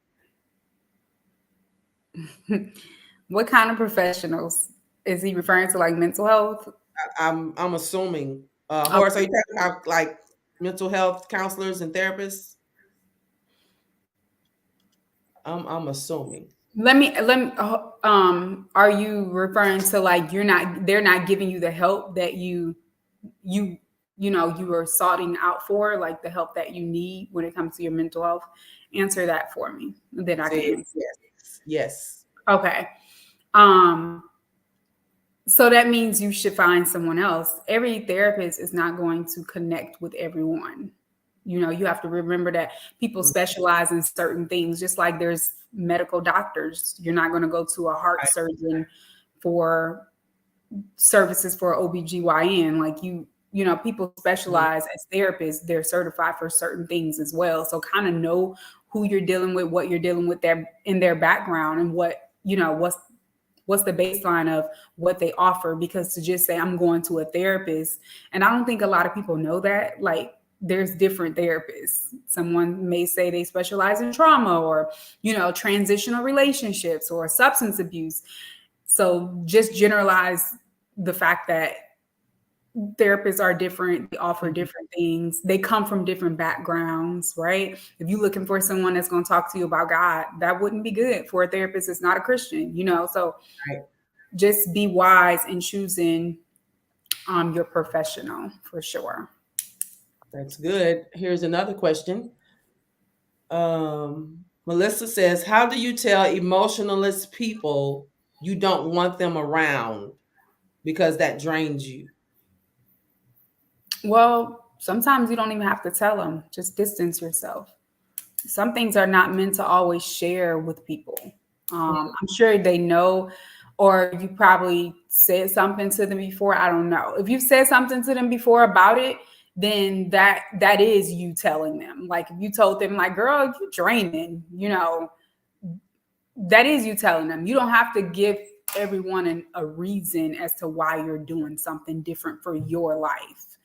What kind of professionals is he referring to? Like mental health? I'm assuming. Horace, are Okay. you talking about like mental health counselors and therapists? I'm assuming. Are you referring to like they're not giving you the help that you you are sorting out for, like the help that you need when it comes to your mental health? Answer that for me, and then I can Say answer. yes. Okay. Um, so that means you should find someone else. Every therapist is not going to connect with everyone. You have to remember that people Mm, specialize in certain things, just like there's medical doctors. You're not going to go to a heart right. surgeon for services for OBGYN. Like people Mhm. specialize as therapists, they're certified for certain things as well. So kind of know who you're dealing with, what you're dealing with in their background, and what's the baseline of what they offer. Because to just say I'm going to a therapist, and I don't think a lot of people know that, like there's different therapists. Someone may say they specialize in trauma or transitional relationships or substance abuse. So just generalize the fact that therapists are different, they offer Mhm. different things, they come from different backgrounds, right? If you're looking for someone that's going to talk to you about God, that wouldn't be good for a therapist that's not a Christian. So Right. just be wise in choosing your professional for sure. That's good. Here's another question. Melissa says, "How do you tell emotionalist people you don't want them around because that drains you?" Well, sometimes you don't even have to tell them, just distance yourself. Some things are not meant to always share with people. I'm sure they know, or you probably said something to them before. I don't know. If you've said something to them before about it, then that is you telling them. Like if you told them, like, girl, you draining, that is you telling them. You don't have to give everyone a reason as to why you're doing something different for your life.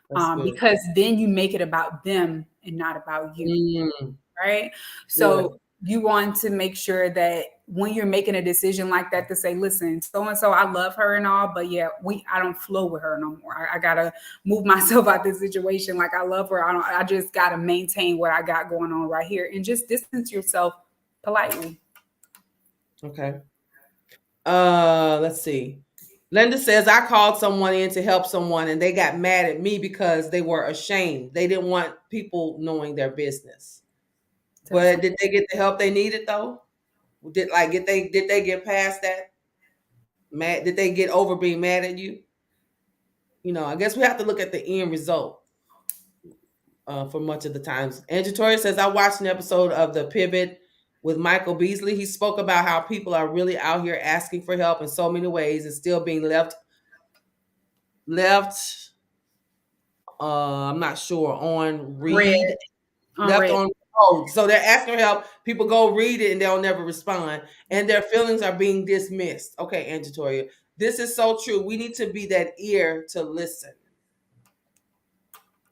That's good. Because then you make it about them and not about you, Mm, right? good. So you want to make sure that when you're making a decision like that, to say, listen, so and so, I love her and all, but yeah, I don't flow with her no more. I gotta move myself out this situation. Like I love her. I just gotta maintain what I got going on right here, and just distance yourself politely. Okay. Let's see. Linda says, "I called someone in to help someone and they got mad at me because they were ashamed. They didn't want people knowing their business." That's But did they get the help they needed though? Did they get past that? Mad? Did they get over being mad at you? I guess we have to look at the end result for much of the times. Andrew Torrey says, "I watched an episode of The Pivot with Michael Beasley. He spoke about how people are really out here asking for help in so many ways and still being left I'm not sure on red read on left red. on hold. So they're asking for help. People go read it and they'll never respond, and their feelings are being dismissed." Okay, Angetoria, this is so true. We need to be that ear to listen.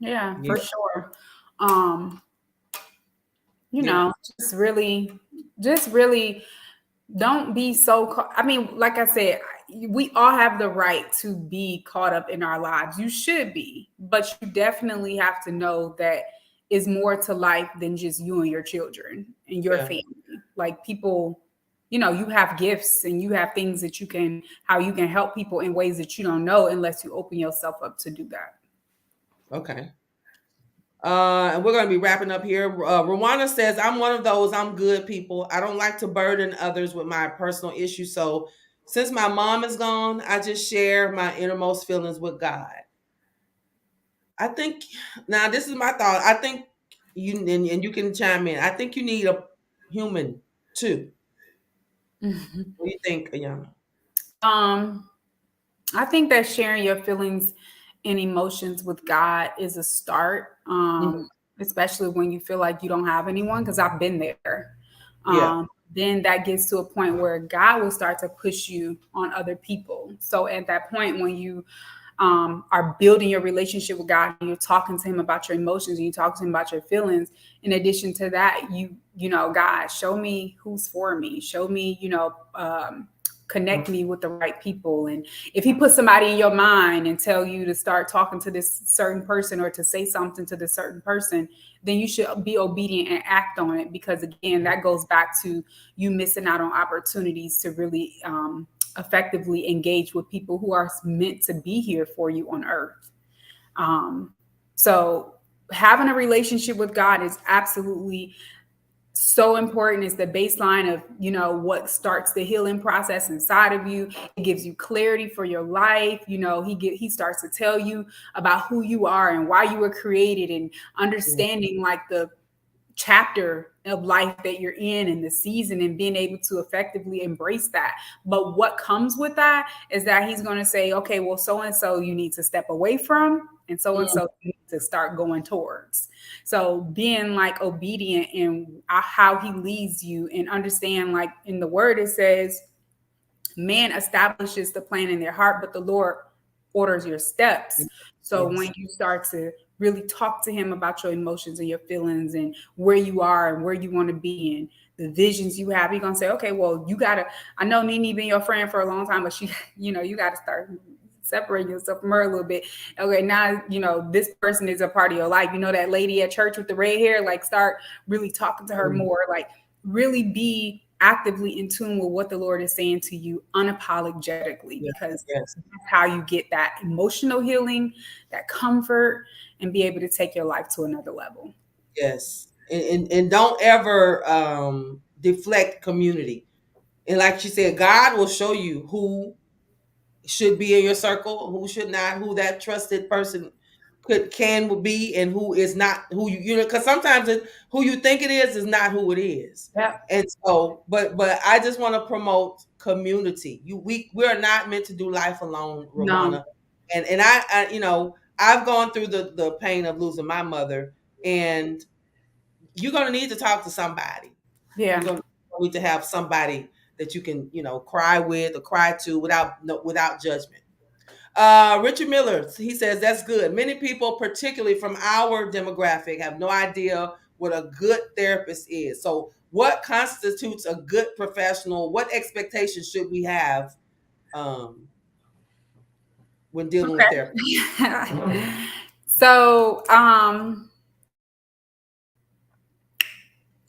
Yeah, Yeah, for sure. Um, yeah, just really don't be so I mean, like I said, we all have the right to be caught up in our lives. You should be, but you definitely have to know that is more to life than just you and your children and your yeah. family. Like people, you have gifts and you have things that how you can help people in ways that you don't know unless you open yourself up to do that. Okay. And we're going to be wrapping up here. Rwanda says, "I'm one of those I'm good people. I don't like to burden others with my personal issues. So since my mom is gone, I just share my innermost feelings with God." I think now this is my thought. I think and you can chime in. I think you need a human too. What do you think, Ayana? Um, I think that sharing your feelings and emotions with God is a start, Mhm. especially when you feel like you don't have anyone, because I've been there. Yeah. Then that gets to a point where God will start to push you on other people. So at that point, when you are building your relationship with God and you're talking to him about your emotions and you talk to him about your feelings, in addition to that, God, show me who's for me, show me, connect me with the right people. And if he puts somebody in your mind and tell you to start talking to this certain person or to say something to this certain person, then you should be obedient and act on it, because again, that goes back to you missing out on opportunities to really effectively engage with people who are meant to be here for you on earth. So having a relationship with God is absolutely so important. It's the baseline of what starts the healing process inside of you. It gives you clarity for your life. He starts to tell you about who you are and why you were created, and understanding like the chapter of life that you're in and the season, and being able to effectively embrace that. But what comes with that is that he's going to say, okay, well, so and so you need to step away from, and so you need to start going towards. So being like obedient in how he leads you, and understand, like in the word it says, man establishes the plan in their heart, but the Lord orders your steps. So when you start to really talk to him about your emotions and your feelings and where you are and where you want to be and the visions you have, you're going to say, okay, well, I know Nene been your friend for a long time, but she, you got to start separating yourself from her a little bit. Okay, now, this person is a part of your life. That lady at church with the red hair, like start really talking to her more, like really be actively in tune with what the Lord is saying to you unapologetically, because that's how you get that emotional healing, that comfort, and be able to take your life to another level. Yes. And don't ever deflect community. And like she said, God will show you who should be in your circle, who should not, who that trusted person can be, and who is not, who because sometimes who you think it is not who it is. Yeah. And so, but I just want to promote community. We are not meant to do life alone, No. Romana. And I I've gone through the pain of losing my mother, and you're gonna need to talk to somebody. Yeah. You're gonna need to have somebody that you can, cry with or cry to without judgment. Richard Miller, he says that's good. Many people, particularly from our demographic, have no idea what a good therapist is. So, what constitutes a good professional? What expectations should we have when dealing with therapy? So, I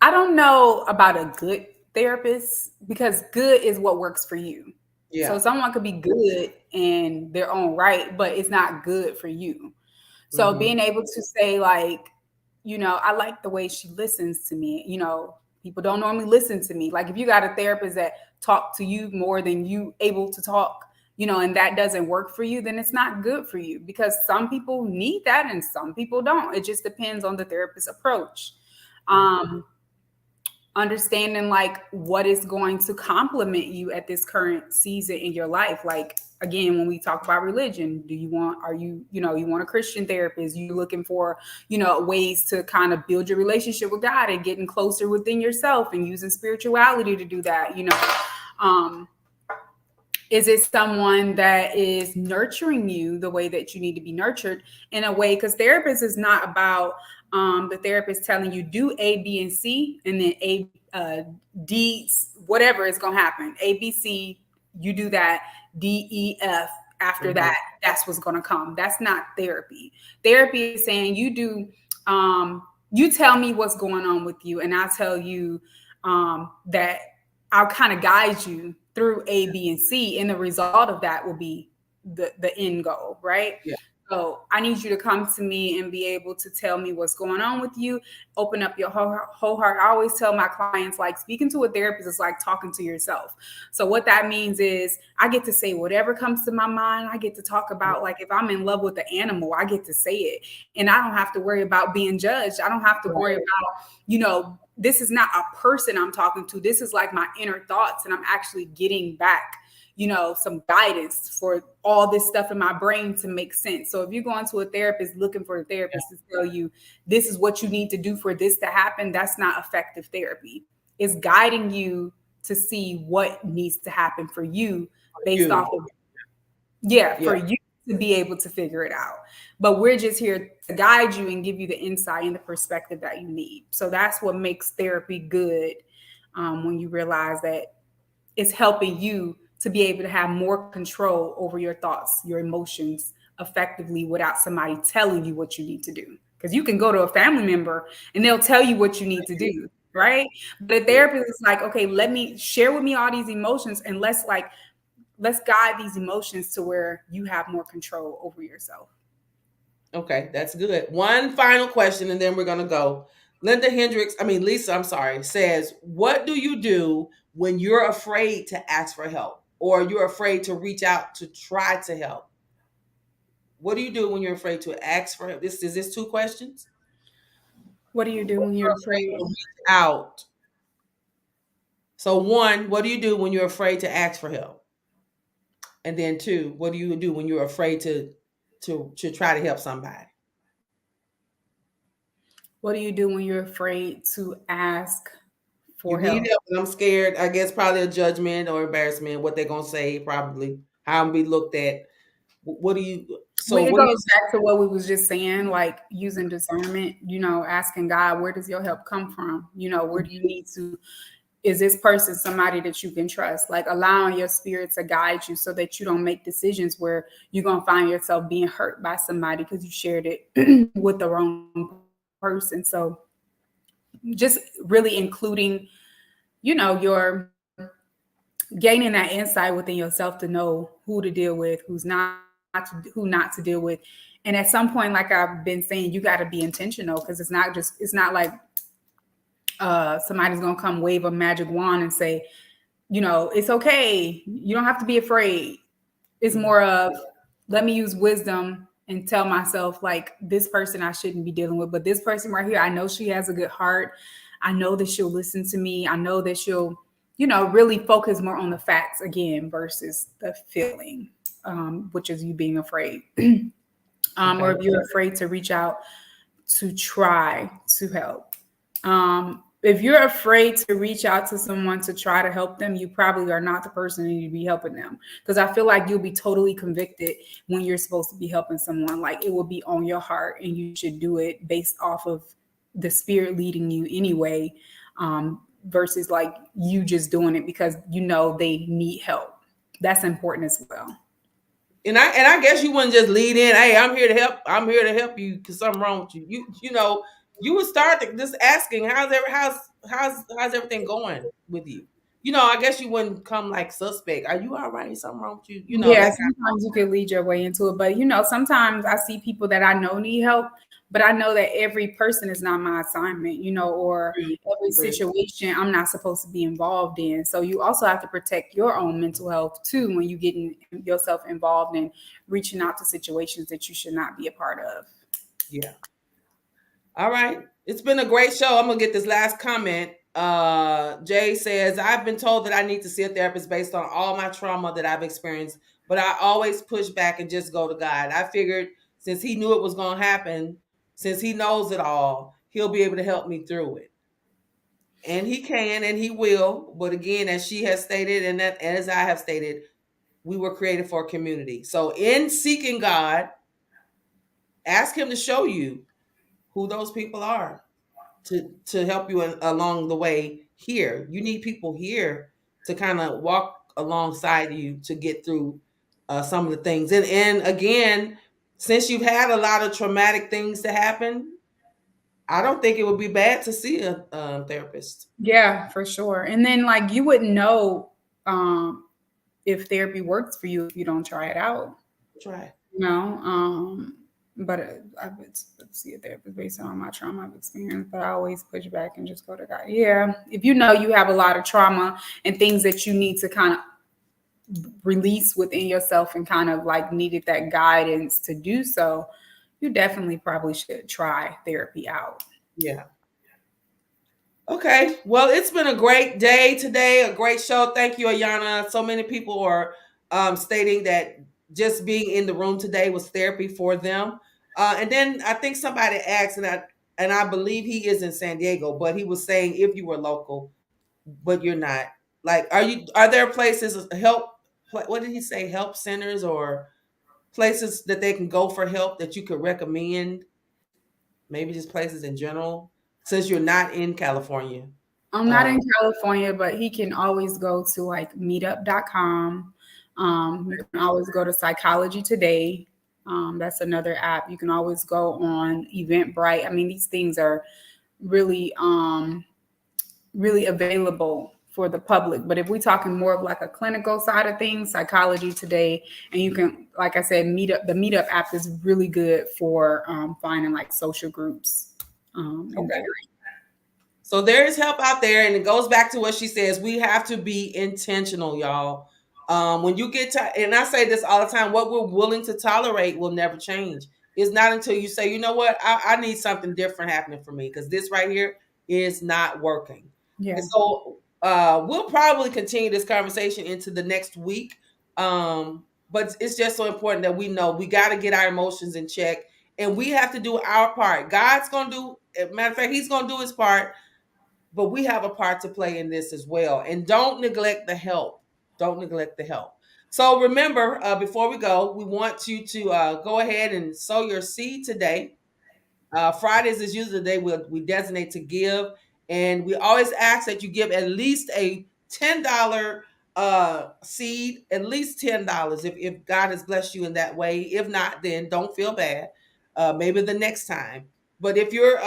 don't know about a good therapist, because good is what works for you. Yeah. So someone could be good in their own right, but it's not good for you. So being able to say like, I like the way she listens to me. People don't normally listen to me. Like if you got a therapist that talk to you more than you able to talk, and that doesn't work for you, then it's not good for you, because some people need that and some people don't. It just depends on the therapist's approach. Understanding like what is going to complement you at this current season in your life. Like again, when we talk about religion, you want a Christian therapist? You looking for, ways to kind of build your relationship with God and getting closer within yourself and using spirituality to do that? Is it someone that is nurturing you the way that you need to be nurtured in a way? Because therapist is not about the therapist telling you do A, B, and C, and then D, whatever is going to happen. A, B, C, you do that. D, E, F. After that, that's what's going to come. That's not therapy. Therapy is saying you do. You tell me what's going on with you, and I'll tell you that I'll kind of guide you through A, B, and C, and the result of that will be the end goal, right? Yeah. So I need you to come to me and be able to tell me what's going on with you. Open up your whole heart. I always tell my clients, like speaking to a therapist is like talking to yourself. So what that means is I get to say whatever comes to my mind. I get to talk about, like if I'm in love with the animal, I get to say it. And I don't have to worry about being judged. I don't have to worry about, this is not a person I'm talking to. This is like my inner thoughts. And I'm actually getting back, some guidance for all this stuff in my brain to make sense. So if you're going to a therapist looking for a therapist to tell you this is what you need to do for this to happen, that's not effective therapy. It's guiding you to see what needs to happen for you based You. off of, yeah, Yeah. for you to be able to figure it out. But we're just here to guide you and give you the insight and the perspective that you need. So that's what makes therapy good, when you realize that it's helping you to be able to have more control over your thoughts, your emotions effectively without somebody telling you what you need to do. Because you can go to a family member and they'll tell you what you need to do, right? But a Yeah. therapist is like, okay, let me share with me all these emotions and let's guide these emotions to where you have more control over yourself. Okay, that's good. One final question, and then we're gonna go. Lisa, I'm sorry, says, "What do you do when you're afraid to ask for help, or you're afraid to reach out to try to help? What do you do when you're afraid to ask for help?" This is this two questions. What do you do When when you're you're afraid afraid? to reach out. So one, what do you do when you're afraid to ask for help? And then two, what do you do when you're afraid to try to help somebody? What do you do when you're afraid to ask You for need help? help, and I'm scared. I guess probably a judgment or embarrassment. What they're gonna say, probably how I'm be looked at. What do you? So Well, it what do you? goes back to what we was just saying, like using discernment, asking God, where does your help come from? Where do you need to, is this person somebody that you can trust? Like allowing your spirit to guide you so that you don't make decisions where you're going to find yourself being hurt by somebody because you shared it with the wrong person. So just really including, your gaining that insight within yourself to know who to deal with, who not to deal with. And at some point, like I've been saying, you got to be intentional because it's not like somebody's gonna come wave a magic wand and say, it's okay. You don't have to be afraid. It's more of, let me use wisdom and tell myself like this person I shouldn't be dealing with, but this person right here, I know she has a good heart. I know that she'll listen to me. I know that she'll, really focus more on the facts again versus the feeling, which is you being afraid. Or Okay. if you're afraid to reach out to try to help. If you're afraid to reach out to someone to try to help them, you probably are not the person who need to be helping them. Because I feel like you'll be totally convicted when you're supposed to be helping someone. Like it will be on your heart and you should do it based off of the spirit leading you anyway, versus like you just doing it because they need help. That's important as well. And I guess you wouldn't just lead in. Hey, I'm here to help. I'm here to help you because something wrong with you. You would start just asking how's everything going with you. I guess you wouldn't come like suspect. Are you all right? Something wrong with you? Yeah, That kind sometimes you can lead your way into it, but sometimes I see people that I know need help, but I know that every person is not my assignment, or of every agree. situation I'm not supposed to be involved in. So you also have to protect your own mental health too when you getting yourself involved in reaching out to situations that you should not be a part of. Yeah. All right. It's been a great show. I'm gonna get this last comment. Jay says, I've been told that I need to see a therapist based on all my trauma that I've experienced, but I always push back and just go to God. I figured since he knew it was gonna happen, since he knows it all, he'll be able to help me through it. And he can and he will. But again, as she has stated, and that as I have stated, we were created for a community. So in seeking God, ask him to show you who those people are to help you along the way here. You need people here to kind of walk alongside you to get through some of the things. And again, since you've had a lot of traumatic things to happen, I don't think it would be bad to see a therapist. Yeah, for sure. And then like you wouldn't know if therapy works for you if you don't try it out. Try. You know, um, but I would see a therapist based on my trauma I've experienced. But I always push back and just go to God. Yeah, if you know you have a lot of trauma and things that you need to kind of release within yourself and kind of like needed that guidance to do so, you definitely probably should try therapy out. Yeah. Okay. Well, it's been a great day today, a great show. Thank you, Ayana. So many people are stating that just being in the room today was therapy for them. And then I think somebody asked, and I believe he is in San Diego, but he was saying if you were local. but you're not. Like, are there places help? What did he say? Help centers or places that they can go for help that you could recommend? Maybe just places in general, since you're not in California. I'm not in California, but he can always go to like meetup.com. You can always go to Psychology Today. That's another app. You can always go on Eventbrite. I mean, these things are really, really available for the public. But if we're talking more of like a clinical side of things, Psychology Today, and you can, like I said, the Meetup app is really good for finding like social groups in the Okay. area. So there is help out there, and it goes back to what she says. We have to be intentional, y'all. When you get to, and I say this all the time, what we're willing to tolerate will never change. It's not until you say, you know what, I need something different happening for me because this right here is not working. Yeah. And so we'll probably continue this conversation into the next week. But it's just so important that we know we got to get our emotions in check, and we have to do our part. God's going to do, matter of fact, He's going to do His part, but we have a part to play in this as well. And don't neglect the help. Don't neglect the help. So remember, before we go, we want you to go ahead and sow your seed today. Fridays is usually the day we designate to give, and we always ask that you give at least a $10 seed, at least $10 if God has blessed you in that way. If not, then don't feel bad. Maybe the next time. But if you're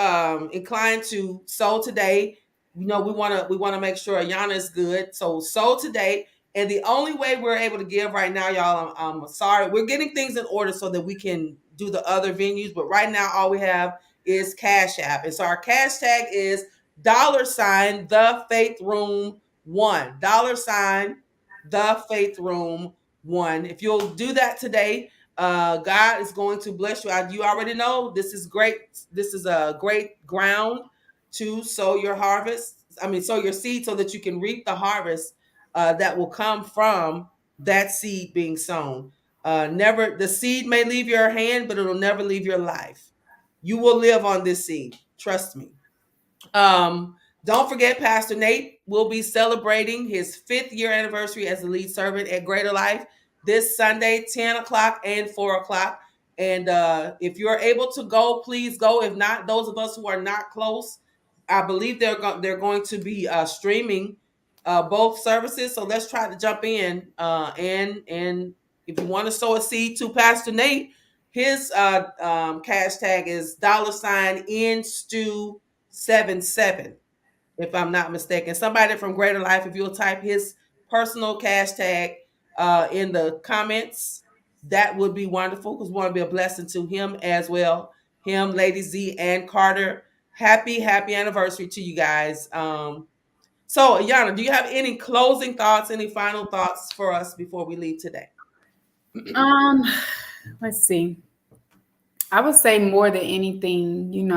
inclined to sow today, we want to make sure Ayana is good. So sow today. And the only way we're able to give right now, y'all, I'm sorry, we're getting things in order so that we can do the other venues. But right now, all we have is Cash App. And so our cash tag is $ the Faith Room 1. $ the Faith Room 1. If you'll do that today, God is going to bless you. You already know this is great. This is a great ground to sow your harvest. Sow your seed so that you can reap the harvest that will come from that seed being sown. Never, the seed may leave your hand, but it'll never leave your life. You will live on this seed. Trust me. Don't forget, Pastor Nate will be celebrating his 5th year anniversary as the lead servant at Greater Life this Sunday, 10 o'clock and 4 o'clock. And if you're able to go, please go. If not, those of us who are not close, I believe they're going to be streaming both services. So let's try to jump in. And if you want to sow a seed to Pastor Nate, his cash tag is $NStew77, if I'm not mistaken. Somebody from Greater Life, if you'll type his personal cash tag in the comments, that would be wonderful, because we want to be a blessing to him as well. Him, Lady Z, and Carter. Happy anniversary to you guys. So, Ayana, do you have any closing thoughts, any final thoughts for us before we leave today? Let's see. I would say more than anything,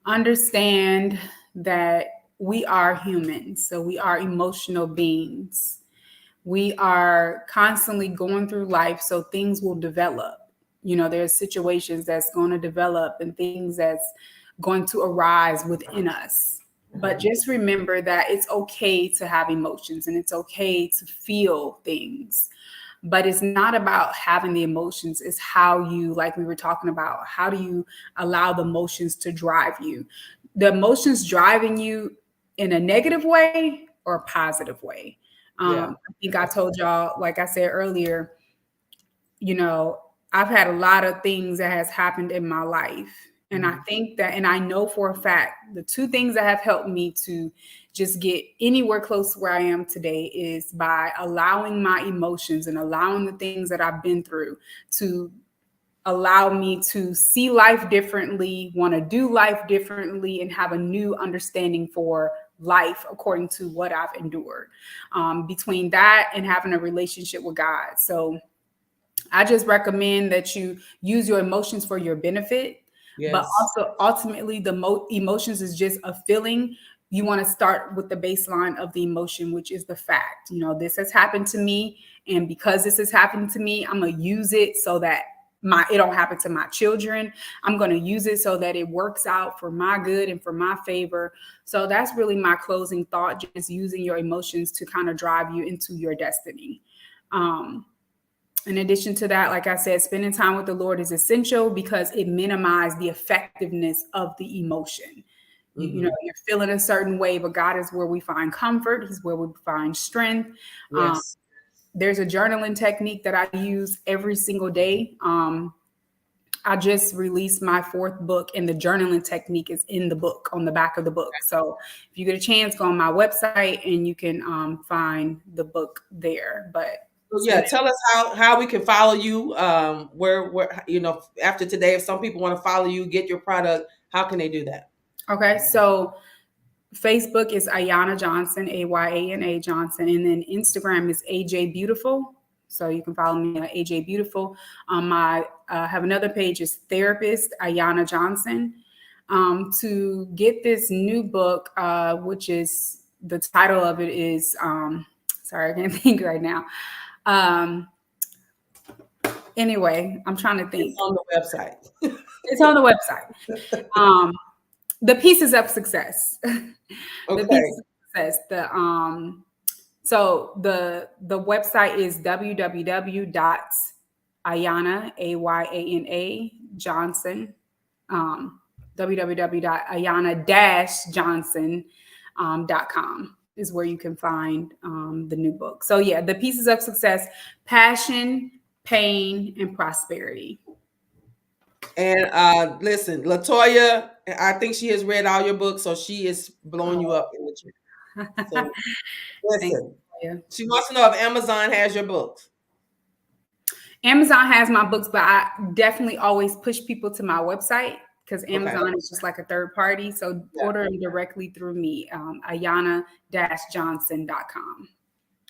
understand that we are humans. So we are emotional beings. We are constantly going through life, so things will develop. There's situations that's going to develop and things that's going to arise within us. But just remember that it's okay to have emotions and it's okay to feel things. But it's not about having the emotions. It's how you, like we were talking about, how do you allow the emotions to drive you? The emotions driving you in a negative way or a positive way. I think I told y'all, like I said earlier, I've had a lot of things that has happened in my life. And I think that, and I know for a fact, the 2 things that have helped me to just get anywhere close to where I am today is by allowing my emotions and allowing the things that I've been through to allow me to see life differently, want to do life differently, and have a new understanding for life according to what I've endured. Between that and having a relationship with God. So I just recommend that you use your emotions for your benefit. Yes. But also ultimately the emotions is just a feeling. You want to start with the baseline of the emotion, which is the fact, this has happened to me. And because this has happened to me, I'm going to use it so that it don't happen to my children. I'm going to use it so that it works out for my good and for my favor. So that's really my closing thought, just using your emotions to kind of drive you into your destiny. In addition to that, like I said, spending time with the Lord is essential because it minimizes the effectiveness of the emotion. You know, you're feeling a certain way, but God is where we find comfort. He's where we find strength. Yes. There's a journaling technique that I use every single day. I just released my 4th book, and the journaling technique is in the book, on the back of the book. So if you get a chance, go on my website and you can find the book there. But yeah, tell us how we can follow you. Where after today, if some people want to follow you, get your product, how can they do that? Okay, so Facebook is Ayana Johnson, Ayana Johnson, and then Instagram is AJ Beautiful. So you can follow me at AJ Beautiful. I have another page is Therapist Ayana Johnson. To get this new book, which is the title of it is sorry, I can't think right now. Anyway, I'm trying to think. It's on the website. It's on the website. The Pieces of Success. The Pieces of Success. So the website is www.ayana, Ayana Johnson, www.ayana-johnson.com is where you can find the new book. So yeah, The Pieces of Success: Passion, Pain, and Prosperity. And listen, Latoya, I think she has read all your books, so she is blowing you up in the chat. So listen, she wants to know if Amazon has your books. Amazon has my books, but I definitely always push people to my website because Amazon is just like a third party. So order them directly through me, ayana-johnson.com.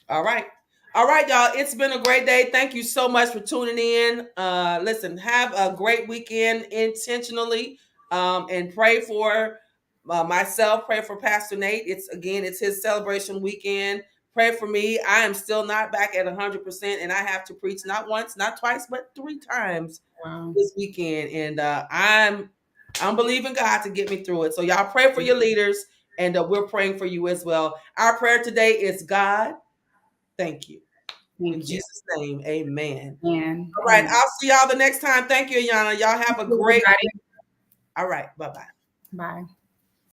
All right. All right, y'all. It's been a great day. Thank you so much for tuning in. Listen, have a great weekend intentionally, and pray for myself. Pray for Pastor Nate. It's his celebration weekend. Pray for me. I am still not back at 100%, and I have to preach not once, not twice, but 3 times this weekend. And I'm believing God to get me through it. So y'all pray for your leaders, and we're praying for you as well. Our prayer today is, God, thank you. In Jesus' name, amen. All right, I'll see y'all the next time. Thank you, Ayana. Y'all have a great day. All right, bye-bye. Bye.